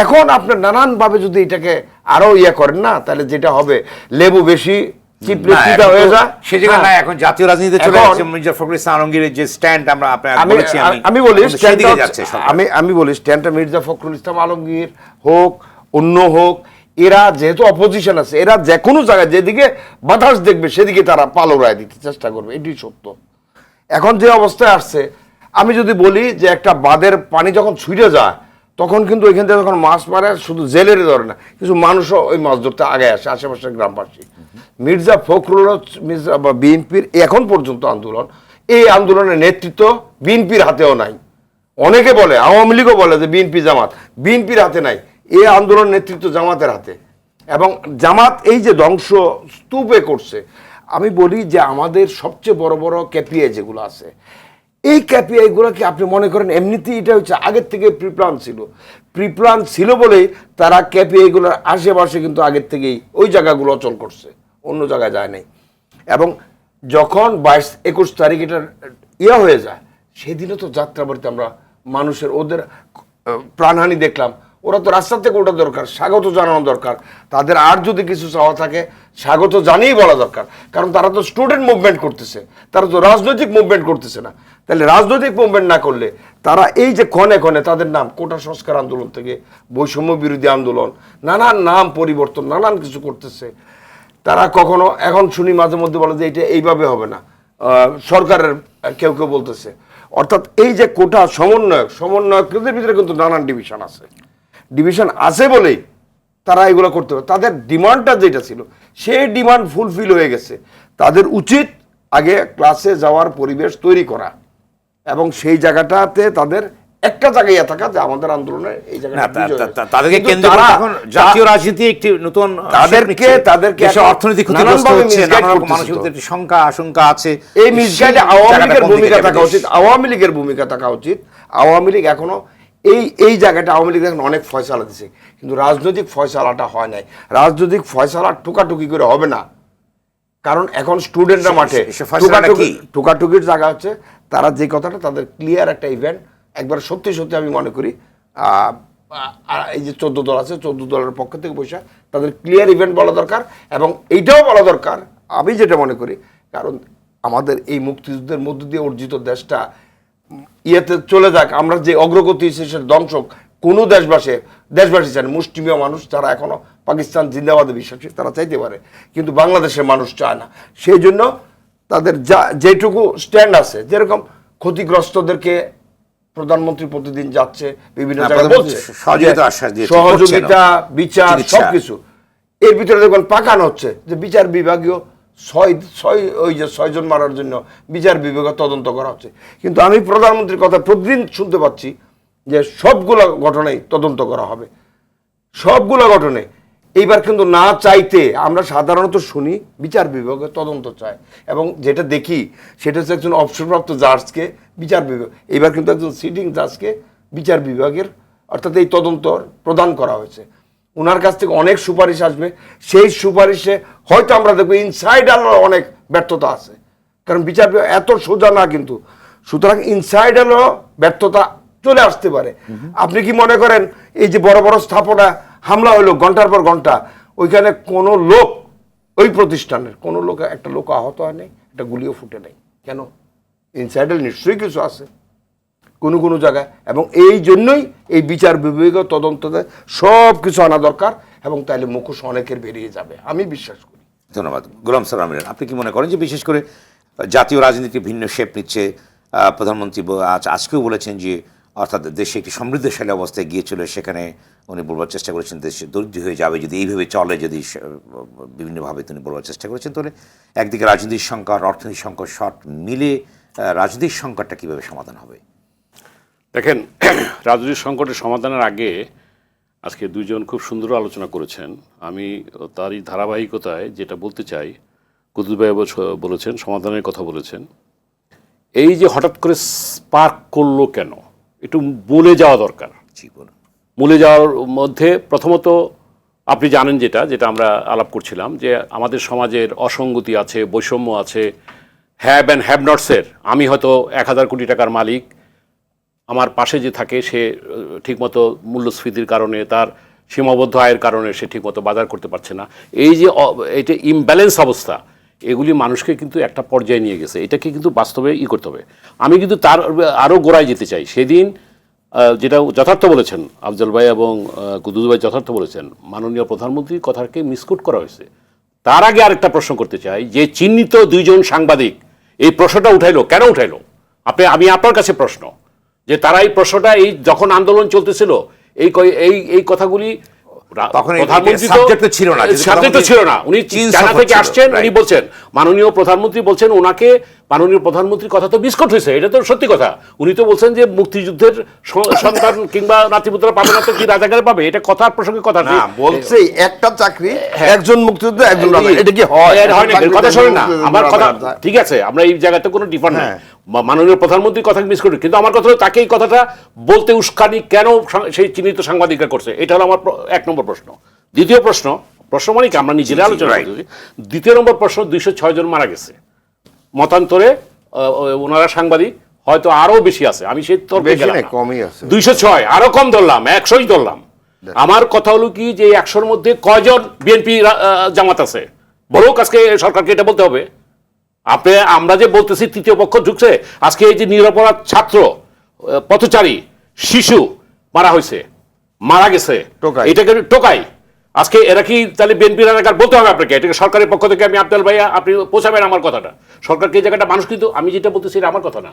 এখন আপনার নানানভাবে যদি এটাকে আরো করেন না, তাহলে যেটা হবে লেবু বেশি চিপড়ে না, চিটা এখন হয়ে তো যায়। সে জায়গায় হ্যাঁ। না, এখন জাতীয় রাজনীতিতে চলে এখন- আসছে মির্জা ফখরুল ইসলাম আলমগীরের যে স্ট্যান্ড আমরা বলেছি, আমি বলি এখন স্ট্যান্ডটা সেদিকে হচ্ছে- যাচ্ছে সরকার। আমি বলি স্ট্যান্ডটা মির্জা ফখরুল ইসলাম আলমগীর হোক, অন্য হোক, এরা যেহেতু অপোজিশন আছে, এরা যে কোনো জায়গায় যেদিকে বাতাস দেখবে সেদিকে তারা পাল উড়ায় দিতে চেষ্টা করবে, এটি সত্য। এখন যে অবস্থায় আসছে, আমি যদি বলি যে একটা বাঁধের পানি যখন ছুটে যায়, তখন কিন্তু ওইখান থেকে যখন মাছ মারে, শুধু জেলেরই ধরে না, কিছু মানুষও ওই মাছ ধরতে আগে আসে, আশেপাশের গ্রামবাসী। মির্জা ফখরুল, মির্জা বা বিএনপির এখন পর্যন্ত আন্দোলন, এই আন্দোলনের নেতৃত্ব বিএনপির হাতেও নাই। অনেকে বলে, আওয়ামী লীগও বলে যে বিএনপি জামাত, বিএনপির হাতে নাই, এই আন্দোলন নেতৃত্ব জামাতের হাতে। এবং জামাত এই যে ধ্বংস স্তূপে করছে, আমি বলি যে আমাদের সবচেয়ে বড় বড় কেপিআই যেগুলো আছে, এই কেপিআইগুলোকে আপনি মনে করেন এমনিতেই এটা হচ্ছে আগের থেকে প্রিপ্লান ছিল বলেই তারা কেপিআইগুলোর আশেপাশে কিন্তু আগের থেকেই ওই জায়গাগুলো অচল করছে, অন্য জায়গায় যায় নাই। এবং যখন 22-21 তারিখ এটার হয়ে যায়, সেদিনও তো যাত্রাবাড়িতে আমরা মানুষের ওদের প্রাণহানি দেখলাম। ওরা তো রাস্তা থেকে ওঠা দরকার, স্বাগত জানানো দরকার তাদের। আর যদি কিছু চাওয়া থাকে স্বাগত জানিয়েই বলা দরকার, কারণ তারা তো স্টুডেন্ট মুভমেন্ট করতেছে, তারা তো রাজনৈতিক মুভমেন্ট করতেছে না। তাহলে রাজনৈতিক মুভমেন্ট না করলে তারা এই যে ক্ষণে ক্ষণে তাদের নাম কোটা সংস্কার আন্দোলন থেকে বৈষম্য বিরোধী আন্দোলন, নানান নাম পরিবর্তন, নানান কিছু করতেছে। তারা কখনো, এখন শুনি মাঝে মধ্যে বলে যে এটা এইভাবে হবে না, সরকারের কেউ কেউ বলতেছে। অর্থাৎ এই যে কোটা সমন্বয়কদের ভিতরে কিন্তু নানান ডিভিশন আছে বলেই তারা এগুলো করতে হবে। তাদের ডিমান্ডটা যেটা ছিল সেই ডিমান্ড ফুলফিল হয়ে গেছে। তাদের উচিত আগে ক্লাসে যাওয়ার পরিবেশ তৈরি করা, এবং সেই জায়গাটাতে তাদের একটা জায়গায় থাকা যে আমাদের আন্দোলনে এই না, জায়গাটা তাদেরকে কেন্দ্র করে এখন জাতীয় রাজনীতি একটি নতুন তাদেরকে দেশের অর্থনীতি ক্ষতিগ্রস্ত নানানভাবে হচ্ছে, misguide নানা রকম করতেছে মানুষের তো। ভিতরে একটি শঙ্কা আশঙ্কা আছে। এই মিসগাইডে সেই আওয়ামী জায়গাটা লীগের কোন দিকে ভূমিকা যাবে থাকা দেশ? উচিত, আওয়ামী লীগের ভূমিকা থাকা উচিত। আওয়ামী লীগ এখনো এই জায়গাটা আওয়ামী লীগ এখন অনেক ফয়সালা দিছে, কিন্তু রাজনৈতিক ফয়সালাটা হয় নাই। রাজনৈতিক ফয়সালা টুকাটুকি করে হবে না, কারণ এখন স্টুডেন্টরা মাঠে। সে ফয়সালাটা কি? টুকাটুকির জায়গা হচ্ছে তারা যে কথাটা, তাদের ক্লিয়ার একটা ইভেন্ট, একবার সত্যি সত্যি আমি মনে করি এই যে 14 দল আছে, 14 দলের পক্ষ থেকে বসে তাদের ক্লিয়ার ইভেন্ট বলা দরকার। এবং এইটাও বলা দরকার, আমি যেটা মনে করি, কারণ আমাদের এই মুক্তিযুদ্ধের মধ্য দিয়ে অর্জিত দেশটা ইয়েতে চলে যাক, আমরা যে অগ্রগতি সেটা ধ্বংসক কোনো দেশবাসী চান, মুষ্টিমেয় মানুষ যারা এখনো পাকিস্তান জিন্দাবাদে বিশ্বাসী তারা চাইতে পারে, কিন্তু বাংলাদেশের মানুষ চায় না। সেই জন্য তাদের যেটুকু স্ট্যান্ড আছে, যেরকম ক্ষতিগ্রস্তদেরকে প্রধানমন্ত্রী প্রতিদিন যাচ্ছে বিভিন্ন জায়গায় বলছে সহযোগিতা, বিচার, সবকিছু। এর ভিতরে দেখবেন পাকানো হচ্ছে যে বিচার বিভাগীয় 6 জন মারার জন্য বিচার বিভাগে তদন্ত করা হচ্ছে। কিন্তু আমি প্রধানমন্ত্রীর কথা প্রতিদিন শুনতে পাচ্ছি যে সবগুলো ঘটনাই তদন্ত করা হবে, সবগুলো ঘটনায়। এইবার কিন্তু না চাইতে আমরা সাধারণত শুনি বিচার বিভাগে তদন্ত চায়, এবং যেটা দেখি সেটা হচ্ছে একজন অবসরপ্রাপ্ত জাজকে বিচার বিভাগ, এইবার কিন্তু একজন সিটিং জাজকে বিচার বিভাগের অর্থাৎ এই তদন্ত প্রদান করা হয়েছে। ওনার কাছ থেকে অনেক সুপারিশ আসবে, সেই সুপারিশে হয়তো আমরা দেখবো ইনসাইড অনেক ব্যর্থতা আছে, কারণ বিচার বিভাগ এত সোজা না কিন্তু। সুতরাং ইনসাইডারও ব্যর্থতা চলে আসতে পারে। আপনি কি মনে করেন এই যে বড় বড় স্থাপনা হামলা হলো ঘন্টার পর ঘন্টা, ওইখানে কোনো লোক, ওই প্রতিষ্ঠানের কোনো লোক, একটা লোক আহত হয় নাই, একটা গুলিও ফুটে নাই? কেন? ইনসাইডার নিশ্চয়ই কিছু আছে কোনো কোনো জায়গায়, এবং এই জন্যই এই বিচার বিভাগীয় তদন্ততে সব কিছু আনা দরকার, এবং তাইলে মুখোশ অনেকের বেরিয়ে যাবে, আমি বিশ্বাস করি। ধন্যবাদ। গোলাম সালাম মিলন, আপনি কি মনে করেন যে বিশেষ করে জাতীয় রাজনীতি ভিন্ন শেপ নিচ্ছে? প্রধানমন্ত্রী আজকেও বলেছেন যে অর্থাৎ দেশে একটি সমৃদ্ধশালী অবস্থায় গিয়েছিল, সেখানে উনি বলবার চেষ্টা করেছেন দেশে দরিদ্র হয়ে যাবে যদি এইভাবে চলে, যদি বিভিন্নভাবে তিনি বলবার চেষ্টা করেছেন। তাহলে একদিকে রাজনৈতিক সংকট, অর্থনৈতিক সংকট, সব মিলে রাজনৈতিক সংকটটা কীভাবে সমাধান হবে? দেখেন, রাজনৈতিক সংকটের সমাধানের আগে আজকে দুইজন খুব সুন্দর আলোচনা করেছেন। আমি তারই ধারাবাহিকতায় যেটা বলতে চাই, কুতুব ভাই বলেছেন, সমাধানের কথা বলেছেন। এই যে হঠাৎ করে স্পার্ক করলো কেন, একটু বলে যাওয়া দরকার। মূলে যাওয়ার মধ্যে প্রথমত আপনি জানেন যেটা আমরা আলাপ করছিলাম, যে আমাদের সমাজের অসঙ্গতি আছে, বৈষম্য আছে, হ্যাভ অ্যান্ড হ্যাভ নটসের। আমি হয়তো 1000 কোটি টাকার মালিক, আমার পাশে যে থাকে সে ঠিকমতো মূল্যস্ফীতির কারণে, তার সীমাবদ্ধ আয়ের কারণে সে ঠিকমতো বাজার করতে পারছে না। এই যে এটা ইমব্যালেন্স অবস্থা, এগুলি মানুষকে কিন্তু একটা পর্যায়ে নিয়ে গেছে। এটাকে কিন্তু বাস্তবে করতে হবে। আমি কিন্তু তার আরও গোড়ায় যেতে চাই। সেদিন যেটা যথার্থ বলেছেন আফজল ভাই এবং কুদুস ভাই, যথার্থ বলেছেন, মাননীয় প্রধানমন্ত্রীর কথাকে মিসকোট করা হয়েছে। তার আগে আরেকটা প্রশ্ন করতে চাই, যে চিহ্নিত দুইজন সাংবাদিক এই প্রশ্নটা উঠাইলো, কেন উঠাইলো? আমি আপনার কাছে প্রশ্ন, যে তারা এই প্রশ্নটা এই যখন আন্দোলন চলতেছিল এই কথাগুলি ছিল না। উনি চায়না থেকে আসছেন, উনি বলছেন, মাননীয় প্রধানমন্ত্রী বলছেন, ওনাকে মাননীয় প্রধানমন্ত্রীর কথা তো বিস্কুট হয়েছে, এটা তো সত্যি কথা। উনি তো বলছেন যে মুক্তিযুদ্ধের সন্তান কিংবা নাতিপুত্র পাবে না তো কি রাজাকার পাবে? এটা কথার প্রসঙ্গে কথা না, বলছে একটা চাকরি একজন মুক্তিযুদ্ধ, একজন এটা কি হয় নাকি? কথা শোনেন না আমার কথা, ঠিক আছে, আমরা এই জায়গাতে কোনো ডিফারেন্ট নাই। মাননীয় প্রধানমন্ত্রীর কথা মিস করি, কিন্তু আমার কথা হলো তাকে এই কথাটা বলতে উস্কানি কেন সেই চিহ্নিত সাংবাদিকরা করছে? এটা হলো আমার 1 নম্বর প্রশ্ন। দ্বিতীয় প্রশ্ন মানে কি আমরা নিজেরা আলোচনা করছি। দ্বিতীয় নম্বর প্রশ্ন, 206 জন মারা গেছে মতান্তরে, ওনারা সাংবাদিক, হয়তো আরো বেশি আছে, আমি সেই তর্কে গেলাম না। 206 আরো কম ধরলাম, 100ই ধরলাম। আমার কথা হলো কি, যে 100-র মধ্যে কয়জন বিএনপি জামাত আছে? বলুক আজকে সরকারকে, এটা বলতে হবে। আমরা যে বলতেছি তৃতীয় পক্ষ ঢুকছে, আজকে এই যে নিরপরাধ ছাত্র, পথচারী, শিশু মারা গেছে, এটাকে টোকাই, আজকে এরা কি তাহলে বিএনপি রাজাকার বলতে হবে আপনাকে? এটাকে সরকারের পক্ষ থেকে আমি আব্দুল ভাইয়া, আপনি পৌঁছাবেন আমার কথাটা। সরকারকে এই জায়গাটা মানুষ, কিন্তু আমি যেটা বলতেছি এটা আমার কথা না,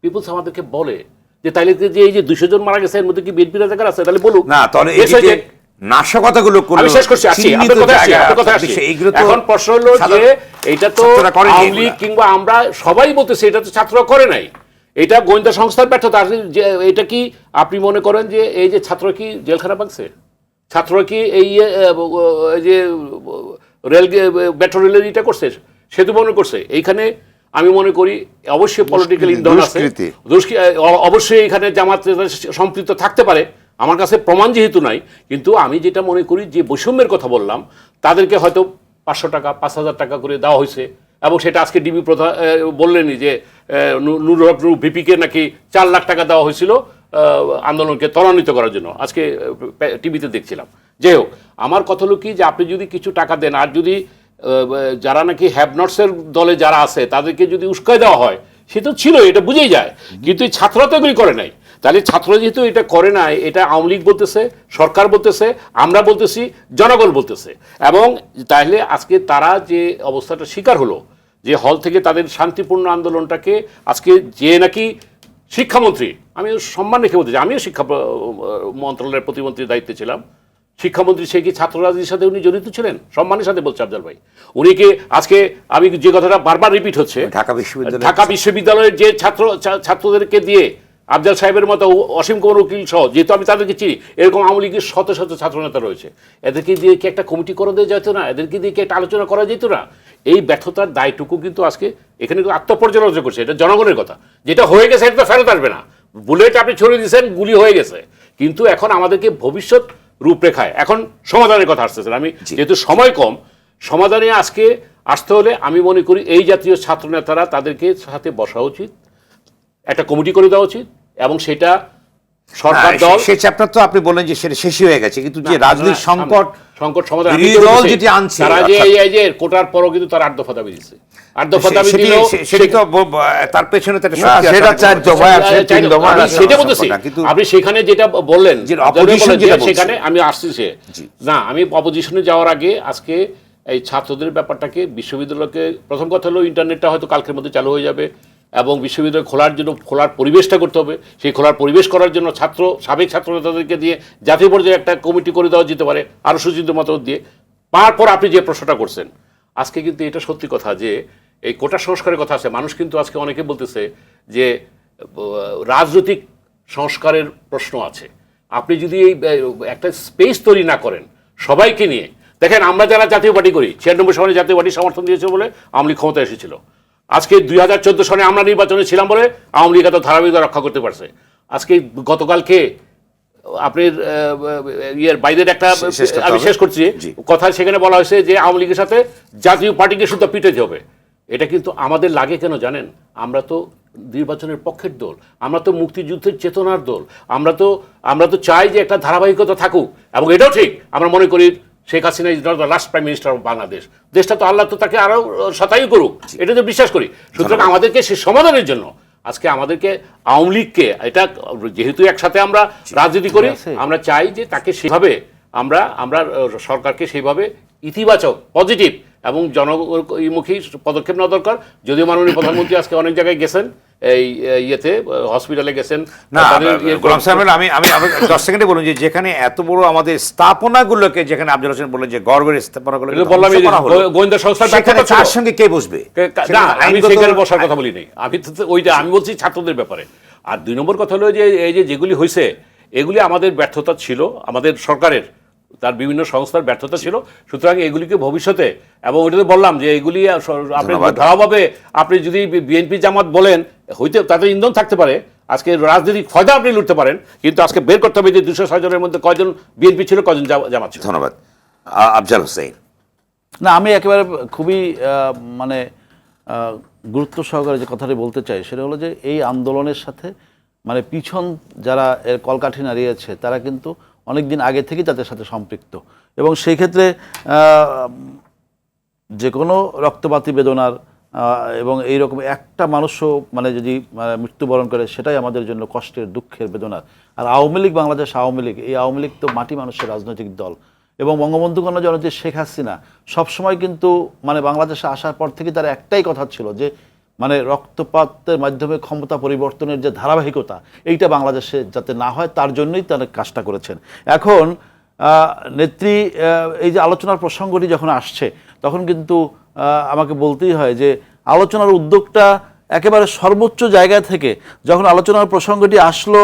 পিপুলস আমাদেরকে বলে যে তাইলে যে এই যে 200 জন মারা গেছে এর মধ্যে কি বিএনপি রাজাকার আছে? তাহলে বলুক না। তাহলে নাশকতাগুলো আমি শেষ করছি, এখন প্রশ্ন হলো যে এটা তো আওয়ামী লীগ কিংবা আমরা সবাই বলতেছি, এটা তো ছাত্ররা করে নাই, এটা গোয়েন্দা সংস্থার ব্যর্থতা। এটা কি আপনি মনে করেন যে এই যে ছাত্র কি জেলখানা ভাঙছে? ছাত্র কি এই যে মেট্রো রেলের এটা করছে, সেতু বহন করছে? এইখানে আমি মনে করি অবশ্যই পলিটিক্যাল ইন্ধন আছে, অবশ্যই এখানে জামাত সম্পৃক্ত থাকতে পারে। আমার কাছে প্রমাণ যেহেতু নাই, কিন্তু আমি যেটা মনে করি যে বৈষম্যের কথা বললাম, তাদেরকে হয়তো 500 টাকা 5000 টাকা করে দেওয়া হয়েছে, এবং সেটা আজকে ডিবি প্রধান বললেনই যে নুরুল হক ভিপিকে নাকি 4 লাখ টাকা দেওয়া হয়েছিল আন্দোলনকে ত্বরান্বিত করার জন্য, আজকে টিভিতে দেখছিলাম। যাই হোক, আমার কথা হলো কি, যে আপনি যদি কিছু টাকা দেন, আর যদি যারা নাকি হ্যাভ নটসের দলে যারা আছে তাদেরকে যদি উস্কায় দেওয়া হয়, সে তো ছিল, এটা বুঝেই যায়। কিন্তু এই ছাত্ররা তো এগুলি করে নাই। তাহলে ছাত্র যেহেতু এটা করে নাই, এটা আওয়ামী লীগ বলতেছে, সরকার বলতেছে, আমরা বলতেছি, জনগণ বলতেছে। এবং তাহলে আজকে তারা যে অবস্থাটা শিকার হলো, যে হল থেকে তাদের শান্তিপূর্ণ আন্দোলনটাকে আজকে যে নাকি শিক্ষামন্ত্রী, আমি সম্মান রেখে বলতে চাই, আমিও শিক্ষা মন্ত্রণালয়ের প্রতিমন্ত্রীর দায়িত্বে ছিলাম, শিক্ষামন্ত্রী সে কি ছাত্র রাজনীতির সাথে উনি জড়িত ছিলেন? সম্মানের সাথে বলছে আফজল ভাই। উনি কি আজকে, আমি যে কথাটা বারবার রিপিট হচ্ছে, ঢাকা বিশ্ববিদ্যালয়ের যে ছাত্রদেরকে দিয়ে আফজল সাহেবের মতো অসীম কুমার উকিল সহ, যেহেতু আমি তাদেরকে চিনি, এরকম আওয়ামী লীগের শত শত ছাত্রনেতা রয়েছে, এদেরকে দিয়ে কি একটা কমিটি করে দেওয়া যেত না? এদেরকে দিয়ে কি একটা আলোচনা করা যেত না? এই ব্যর্থতার দায়টুকু কিন্তু আজকে এখানে আত্মপর্যালোচনা করছে। এটা জনগণের কথা, যেটা হয়ে গেছে এটা তো ফেরত আসবে না। বুলেট আপনি ছড়িয়ে দিয়েছেন, গুলি হয়ে গেছে, কিন্তু এখন আমাদেরকে ভবিষ্যৎ রূপরেখায় এখন সমাধানের কথা আসতেছে। আমি যেহেতু সময় কম, সমাধানে আজকে আসতে হলে আমি মনে করি এই জাতীয় ছাত্র নেতারা তাদেরকে সাথে বসা উচিত, একটা কমিটি করে দেওয়া উচিত, এবং সেটা সরকার দল সেই চ্যাপ্টার তো আপনি বলেন যে সেটা শেষই হয়ে গেছে, কিন্তু যে রাজনৈতিক সংকট সমাধান বিরোধী দল যেটি আনছে, তারা যে এই যে কোটার পরও কিন্তু তারা 8 দফা দাবি দিচ্ছে, 8 দফা দাবি দিল, সেটা তো তার পেছনে তো একটা শক্তি আছে, সেটা 4 দফা আছে, 3 দফা আমি আছে। সেটা বলতেছি। আপনি সেখানে যেটা বললেন যে opposition যেটা বলছে। সেখানে আমি আসছি না, আমি অপোজিশনে যাওয়ার আগে আজকে এই ছাত্রদের ব্যাপারটাকে বিশ্ববিদ্যালয়কে, প্রথম কথা হলো ইন্টারনেটটা হয়তো কালকের মধ্যে চালু হয়ে যাবে, এবং বিশ্ববিদ্যালয় খোলার জন্য খোলার পরিবেশটা করতে হবে। সেই খোলার পরিবেশ করার জন্য সাবেক ছাত্র নেতাদেরকে দিয়ে জাতীয় পর্যায়ে একটা কমিটি করে দেওয়া যেতে পারে, আরও সুচিন্তিত মতামত দিয়ে। তারপর আপনি যে প্রশ্নটা করছেন, আজকে কিন্তু এটা সত্যি কথা যে এই কোটা সংস্কারের কথা আছে। মানুষ কিন্তু আজকে অনেকে বলতেছে যে রাজনৈতিক সংস্কারের প্রশ্ন আছে। আপনি যদি এই একটা স্পেস তৈরি না করেন সবাইকে নিয়ে, দেখেন আমরা যারা জাতীয় পার্টি করি 96 সালে জাতীয় পার্টি সমর্থন দিয়েছে বলে আওয়ামী লীগ ক্ষমতায় এসেছিল। আজকে 2014 সালে আমরা নির্বাচনে ছিলাম বলে আওয়ামী লীগ এত ধারাবাহিকতা রক্ষা করতে পারছে। আজকে গতকালকে আপনার বাইরের একটা আমি শেষ করছি কথা, সেখানে বলা হয়েছে যে আওয়ামী লীগের সাথে জাতীয় পার্টিকে শুধু পিটাতে হবে। এটা কিন্তু আমাদের লাগে কেন জানেন? আমরা তো নির্বাচনের পক্ষের দল, আমরা তো মুক্তিযুদ্ধের চেতনার দল, আমরা তো চাই যে একটা ধারাবাহিকতা থাকুক। এবং এটাও ঠিক, আমরা মনে করি Sheikh Hasina is not the last prime minister of Bangladesh. দেশটা তো আল্লাহ তো তাকে আরও শতায়ু করুক, এটা তো বিশ্বাস করি। সুতরাং আমাদেরকে সে সমাধানের জন্য আজকে আমাদেরকে আওয়ামী লীগকে, এটা যেহেতু একসাথে আমরা রাজনীতি করি, আমরা চাই যে তাকে সেভাবে আমরা সরকারকে সেইভাবে ইতিবাচক পজিটিভ এবং জনমুখী পদক্ষেপ নেওয়া দরকার। যদিও মাননীয় প্রধানমন্ত্রী আজকে অনেক জায়গায় গেছেন, এই ইয়েতে হসপিটালে গেছেন না। গোলাম সাহেব, আমি 10 সেকেন্ডে বলুন যে যেখানে এত বড় আমাদের স্থাপনাগুলোকে, যেখানে আফজল হোসেন বললেন যে গর্বের স্থাপনাগুলো বললাম, গোয়েন্দা সংস্থার তার সঙ্গে কে বসবে? না, আমি সেখানে বসার কথা বলি নাই। আমি বলছি ছাত্রদের ব্যাপারে। আর 2 নম্বর কথা হলো যে এই যেগুলি হয়েছে এগুলি আমাদের ব্যর্থতা ছিল, আমাদের সরকারের, তার বিভিন্ন সংস্থার ব্যর্থতা ছিল। সুতরাং এগুলিকে ভবিষ্যতে, এবং ওইটাতে বললাম যে এগুলি আপনি ধারাভাবে আপনি যদি বিএনপি জামাত বলেন হইতে, তাতে ইন্ধন থাকতে পারে, আজকে রাজনৈতিক ফয়দা আপনি লুটতে পারেন, কিন্তু আজকে বের করতে হবে যে 206 জনের মধ্যে কয়জন বিএনপি ছিল, কয়জন জামাত ছিল। ধন্যবাদ। আফজল হোসেন। না, আমি একেবারে খুবই মানে গুরুত্ব সহকারে যে কথাটি বলতে চাই সেটা হলো যে এই আন্দোলনের সাথে মানে পিছন যারা এর কলকাঠি নাড়িয়েছে তারা কিন্তু অনেক দিন আগে থেকেই তাদের সাথে সম্পৃক্ত, এবং সেই ক্ষেত্রে যে কোনো রক্তপাতী বেদনার এবং এইরকম একটা মানুষও মানে যদি মৃত্যুবরণ করে সেটাই আমাদের জন্য কষ্টের, দুঃখের, বেদনার। আর আওয়ামী লীগ, বাংলাদেশ আওয়ামী লীগ, এই আওয়ামী লীগ তো মাটি মানুষের রাজনৈতিক দল, এবং বঙ্গবন্ধু কন্যা জননেত্রী শেখ হাসিনা সবসময় কিন্তু মানে বাংলাদেশে আসার পর থেকে তার একটাই কথা ছিল যে মানে রক্তপাতের মাধ্যমে ক্ষমতা পরিবর্তনের যে ধারাবাহিকতা, এইটা বাংলাদেশে যাতে না হয় তার জন্যই তারা কাজটা করেছেন। এখন নেত্রী এই যে আলোচনার প্রসঙ্গটি যখন আসছে তখন কিন্তু আমাকে বলতেই হয় যে আলোচনার উদ্যোগটা একেবারে সর্বোচ্চ জায়গা থেকে যখন আলোচনার প্রসঙ্গটি আসলো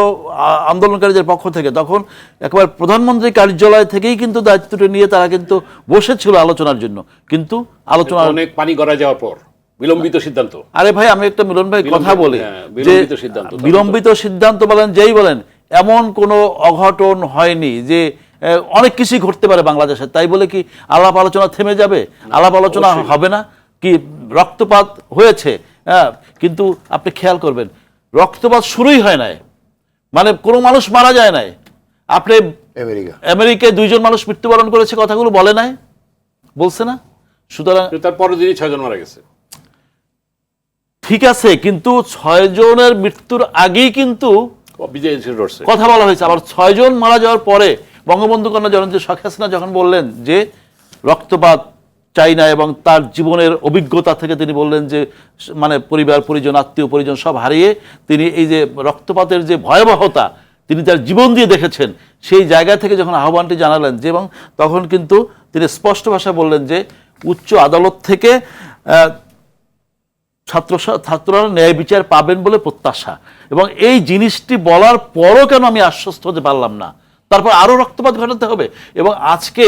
আন্দোলনকারীদের পক্ষ থেকে, তখন একেবারে প্রধানমন্ত্রী কার্যালয় থেকেই কিন্তু দায়িত্বটা নিয়ে তারা কিন্তু বসেছিল আলোচনার জন্য। কিন্তু আলোচনা অনেক পানি গড়া যাওয়ার পর বিলম্বিত সিদ্ধান্ত। আরে ভাই, আমি একটা মিলন ভাই কথা বলি যে বিলম্বিত সিদ্ধান্ত বলেন যেই বলেন, এমন কোনো অঘটন হয়নি যে অনেক কিছুই ঘটতে পারে বাংলাদেশে, তাই বলে কি আলাপ আলোচনা থেমে যাবে? আলাপ আলোচনা হবে না? কি রক্তপাত হয়েছে, হ্যাঁ, কিন্তু আপনি খেয়াল করবেন রক্তপাত শুরুই হয় নাই, মানে কোনো মানুষ মারা যায় নাই। আপনি আমেরিকায় 2 জন মানুষ মৃত্যুবরণ করেছে, কথাগুলো বলে নাই, বলছে না? সুতরাং তার পরের দিনই 6 জন মারা গেছে, ঠিক আছে, কিন্তু 6 জনের মৃত্যুর আগেই কিন্তু কথা বলা হয়েছে। আবার 6 জন মারা যাওয়ার পরে বঙ্গবন্ধু কন্যা জননেত্রী শেখ হাসিনা যখন বললেন যে রক্তপাত চাই না, এবং তার জীবনের অভিজ্ঞতা থেকে তিনি বললেন যে মানে পরিবার পরিজন, আত্মীয় পরিজন সব হারিয়ে তিনি এই যে রক্তপাতের যে ভয়াবহতা তিনি তার জীবন দিয়ে দেখেছেন, সেই জায়গা থেকে যখন আহ্বানটি জানালেন যে, এবং তখন কিন্তু তিনি স্পষ্ট ভাষায় বললেন যে উচ্চ আদালত থেকে ছাত্ররা ন্যায় বিচার পাবেন বলে প্রত্যাশা। এবং এই জিনিসটি বলার পরও কেন আমি আশ্বস্ত হতে পারলাম না? তারপর আরও রক্তপাত ঘটাতে হবে, এবং আজকে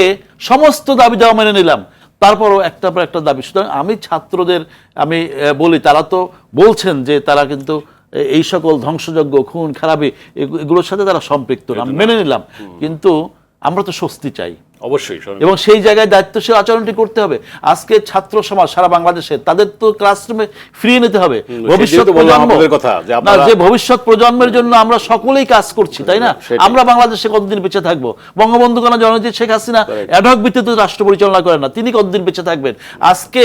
সমস্ত দাবি দেওয়া মেনে নিলাম, তারপরও একটার পর একটা দাবি। সুতরাং আমি ছাত্রদের আমি বলি, তারা তো বলছেন যে তারা কিন্তু এই সকল ধ্বংসযজ্ঞ, খুন খারাপি এগুলোর সাথে তারা সম্পৃক্ত না, মেনে নিলাম, কিন্তু আমরা তো স্বস্তি চাই অবশ্যই এবং সেই জায়গায় দায়িত্বশীল আচরণটি করতে হবে। আজকে ছাত্র সমাজ সারা বাংলাদেশে তাদের তো ক্লাসরুমে ফিরিয়ে নিতে হবে ভবিষ্যৎ প্রজন্ম, যে ভবিষ্যৎ প্রজন্মের জন্য আমরা সকলেই কাজ করছি, তাই না? আমরা বাংলাদেশে কতদিন বেঁচে থাকবো? বঙ্গবন্ধু কন্যা জননেত্রী শেখ হাসিনা অ্যাডহক ভিত্তিতে রাষ্ট্র পরিচালনা করেন না, তিনি কতদিন বেঁচে থাকবেন? আজকে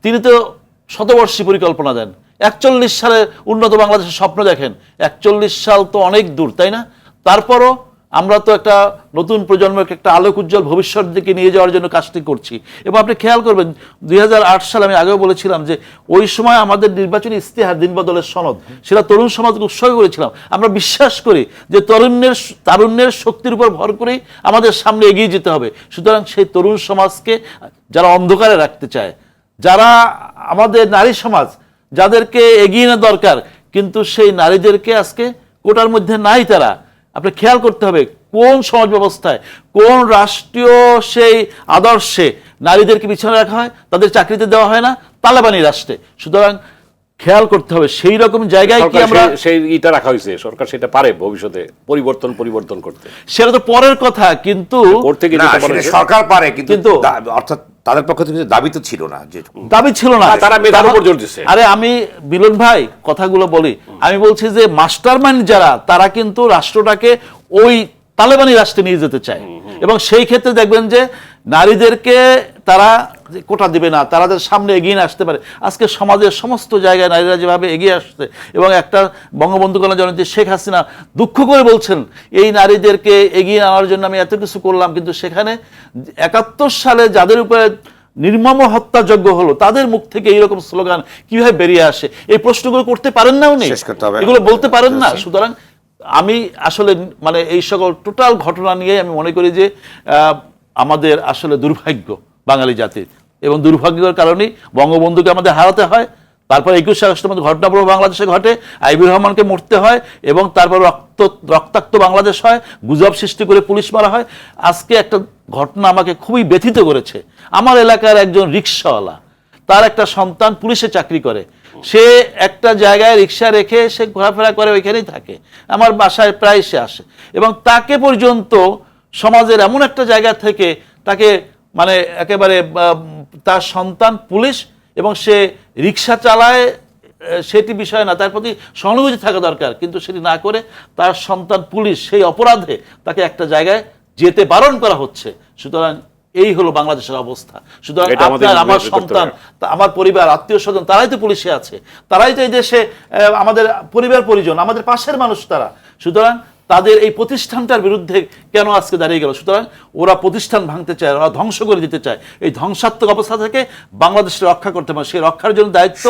তিনি তো শতবর্ষী পরিকল্পনা দেন, 41 সালে উন্নত বাংলাদেশের স্বপ্ন দেখেন। 41 সাল তো অনেক দূর, তাই না? তারপরও আমরা তো একটা নতুন প্রজন্মকে একটা আলোক উজ্জ্বল ভবিষ্যৎ দিকে নিয়ে যাওয়ার জন্য কাজটি করছি। এবং আপনি খেয়াল করবেন 2008 সালে আমি আগেও বলেছিলাম যে ওই সময় আমাদের নির্বাচনী ইস্তেহার দিনবদলের সনদ, সেটা তরুণ সমাজকে উৎসর্গ করেছিলাম। আমরা বিশ্বাস করি যে তারুণ্যের শক্তির উপর ভর করেই আমাদের সামনে এগিয়ে যেতে হবে। সুতরাং সেই তরুণ সমাজকে যারা অন্ধকারে রাখতে চায়, যারা আমাদের নারী সমাজ যাদেরকে এগিয়ে নেওয়া দরকার, কিন্তু সেই নারীদেরকে আজকে কোটার মধ্যে নাই তারা। আপনি খেয়াল করতে হবে কোন সমাজ ব্যবস্থায়, কোন রাষ্ট্রীয় সেই আদর্শে নারীদেরকে পিছনে রাখা হয়, তাদের চাকরিতে দেওয়া হয় না, তালেবানি রাষ্ট্রে। সুতরাং খেয়াল করতে হবে সেই রকম জায়গায় কি আমরা সেই ইটা রাখা হয়েছে, সরকার সেটা পারে ভবিষ্যতে পরিবর্তন করতে, সেটা তো পরের কথা, কিন্তু করতে গিয়ে সরকার পারে, কিন্তু অর্থাৎ তাদের পক্ষ থেকে দাবি তো ছিল না, যে দাবি ছিল না, তারা মেধার উপর জোর দিচ্ছে। আরে আমি মিলন ভাই কথাগুলো বলি, আমি বলছি যে মাস্টারমাইন্ড যারা, তারা কিন্তু রাষ্ট্রটাকে ওই তালেবানি রাষ্ট্রে নিয়ে যেতে চায়। এবং সেই ক্ষেত্রে দেখবেন যে নারীদেরকে তারা কোটা দিবে না, তাদের সামনে এগিয়ে আসতে পারে। আজকে সমাজের সমস্ত জায়গায় নারীরা যেভাবে এগিয়ে আসছে, এবং একটা বঙ্গবন্ধু কন্যা জননেত্রী শেখ হাসিনা দুঃখ করে বলছেন এই নারীদেরকে এগিয়ে আনার জন্য আমি এত কিছু করলাম, কিন্তু সেখানে 71 সালে যাদের উপরে নির্মম হত্যাযজ্ঞ হলো তাদের মুখ থেকে এইরকম স্লোগান কিভাবে বেরিয়ে আসে? এই প্রশ্নগুলো করতে পারেন না উনি, এগুলো বলতে পারেন না। সুতরাং আমি আসলে মানে এই সকল টোটাল ঘটনা নিয়ে আমি মনে করি যে আমাদের আসলে দুর্ভাগ্য বাঙালি জাতির, এবং দুর্ভাগ্যের কারণেই বঙ্গবন্ধুকে আমাদের হারাতে হয়, তারপর 21 আগস্টের মধ্যে ঘটনাপ্রবাহ বাংলাদেশে ঘটে, আইবির রহমানকে মরতে হয়, এবং তারপর রক্তাক্ত বাংলাদেশ হয়, গুজব সৃষ্টি করে পুলিশ মারা হয়। আজকে একটা ঘটনা আমাকে খুবই ব্যথিত করেছে। আমার এলাকার একজন রিক্সাওয়ালা, তার একটা সন্তান পুলিশে চাকরি করে, সে একটা জায়গায় রিক্সা রেখে সে ঘোরাফেরা করে, ওইখানেই থাকে, আমার বাসায় প্রায় সে আসে, এবং তাকে পর্যন্ত সমাজের এমন একটা জায়গা থেকে তাকে মানে একেবারে তার সন্তান পুলিশ এবং সে রিক্সা চালায় সেটি বিষয় না, তার প্রতি সহানুভূতি থাকা দরকার, কিন্তু সেটি না করে তার সন্তান পুলিশ, সেই অপরাধে তাকে একটা জায়গায় যেতে বারণ করা হচ্ছে। সুতরাং এই হলো বাংলাদেশের অবস্থা। সুতরাং আপনার আমার সন্তান, আমার পরিবার, আত্মীয় স্বজন, তারাই তো পুলিশে আছে, তারাই তো এই দেশে আমাদের পরিবার পরিজন, আমাদের পাশের মানুষ তারা। সুতরাং তাদের এই প্রতিষ্ঠানটার বিরুদ্ধে কেন আজকে দাঁড়িয়ে গেল? সুতরাং ওরা প্রতিষ্ঠান ভাঙতে চায়, ওরা ধ্বংস করে দিতে চায়। এই ধ্বংসাত্মক অবস্থা থেকে বাংলাদেশকে রক্ষা করতে হবে, সেই রক্ষার জন্য দায়িত্ব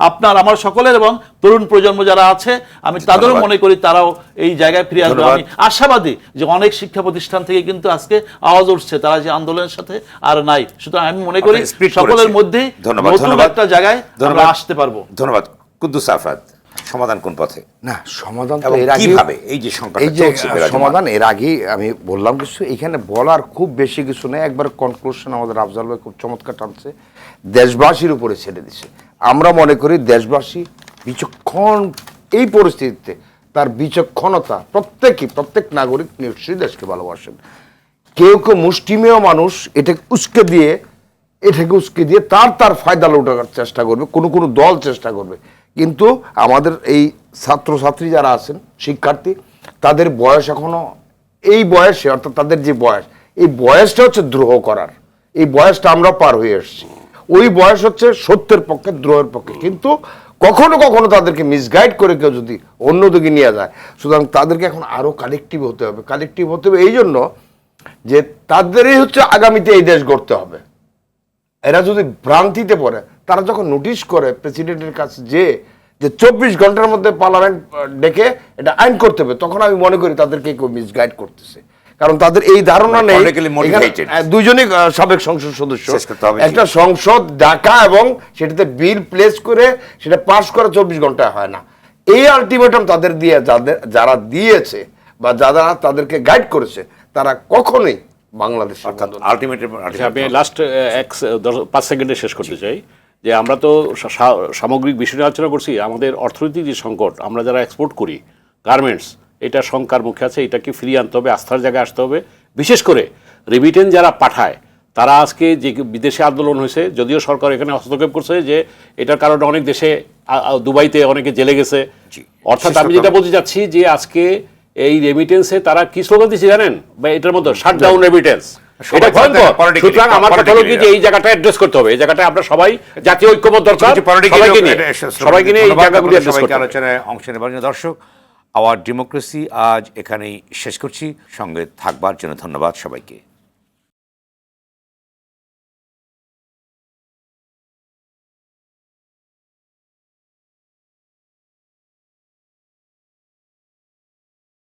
আপনার আমার সকলের, এবং তরুণ প্রজন্ম যারা আছে আমি তাদেরও মনে করি তারাও এই জায়গায় ফিরে আসবে। আমি আশাবাদী যে অনেক শিক্ষা প্রতিষ্ঠান থেকে কিন্তু আজকে আওয়াজ উঠছে, তারা যে আন্দোলনের সাথে আর নাই। সুতরাং আমি মনে করি সকলের মধ্যেই নতুন একটা জায়গায় আমরা আসতে পারবো। ধন্যবাদ। কুদ্দুস আফাদ, সমাধান কোন পথে? না, সমাধান তো এর আগে কিভাবে এই যে সমাধান এর আগেই আমি বললাম কিছু, এখানে বলার খুব বেশি কিছু নেই। একবার কনক্লুশন আমাদের আফজাল ভাই খুব চমৎকার টানছে, দেশবাসীর উপরে ছেড়ে দিছে। আমরা মনে করি দেশবাসী বিচক্ষণ, এই পরিস্থিতিতে তার বিচক্ষণতা, প্রত্যেক নাগরিক নিশ্চয়ই দেশকে ভালোবাসেন। কেউ মুষ্টিমেয় মানুষ এটাকে উস্কে দিয়ে তার ফায়দা লুটানোর চেষ্টা করবে, কোনো দল চেষ্টা করবে। কিন্তু আমাদের এই ছাত্রছাত্রী যারা আছেন, শিক্ষার্থী, তাদের বয়স এখনো এই বয়সে, অর্থাৎ তাদের যে বয়স, এই বয়সটা হচ্ছে দ্রোহ করার। এই বয়সটা আমরা পার হয়ে এসেছি। ওই বয়স হচ্ছে সত্যের পক্ষে, দ্রোহের পক্ষে। কিন্তু কখনো তাদেরকে মিসগাইড করে কেউ যদি অন্যদিকে নিয়ে যায়, সুতরাং তাদেরকে এখন আরো কালেকটিভ হতে হবে এই জন্য যে তাদেরই হচ্ছে আগামীতে এই দেশ গড়তে হবে। এরা যদি ভ্রান্তিতে পড়ে, তারা যখন নোটিশ করে প্রেসিডেন্টের কাছে যে 24 ঘন্টার মধ্যে পার্লামেন্ট ডেকে এটা আইন করতে হবে, তখন আমি মনে করি তাদেরকে কেউ মিসগাইড করতেছে। কারণ তাদের এই ধারণা নেই, দুইজনই সাবেক সংসদ সদস্য, একটা সংসদ ডাকা এবং সেটাতে বিল প্লেস করে সেটা পাস করা 24 ঘন্টায় হয় না। এই আলটিমেটাম তাদের দিয়ে যারা দিয়েছে বা যারা তাদেরকে গাইড করেছে, তারা কখনোই বাংলাদেশ আমি লাস্ট 5 সেকেন্ডে শেষ করতে চাই যে আমরা তো সামগ্রিক বিষয় নিয়ে আলোচনা করছি। আমাদের অর্থনৈতিক যে সংকট, আমরা যারা এক্সপোর্ট করি গার্মেন্টস, এটা শঙ্কার মুখে আছে, এটাকে ফিরিয়ে আনতে হবে, আস্থার জায়গায় আসতে হবে। বিশেষ করে রেমিটেন্স যারা পাঠায় তারা আজকে যে বিদেশে আন্দোলন হয়েছে, যদিও সরকার এখানে হস্তক্ষেপ করছে যে এটার কারণে অনেক দেশে দুবাইতে অনেকে জেলে গেছে। জি। অর্থাৎ আমি যেটা বলতে চাচ্ছি যে আজকে এই রেমিটেন্সে তারা কি স্লোগান দিচ্ছে জানেন, বা এটার মধ্যে শাট ডাউন রেমিটেন্স, এটা ভয়ঙ্কর। সুতরাং আমার কথা হলো কি যে এই জায়গাটা অ্যাড্রেস করতে হবে, এই জায়গাটা আমরা সবাই জাতীয় ঐক্যমত দরকার, সবাইকে নিয়ে এই জায়গাগুলি অ্যাড্রেস করতে হবে। আলোচনায় অংশ নেবার জন্য দর্শক, আওয়ার ডেমোক্রেসি আজ এখানেই শেষ করছি। সঙ্গে থাকবার জন্য ধন্যবাদ সবাইকে।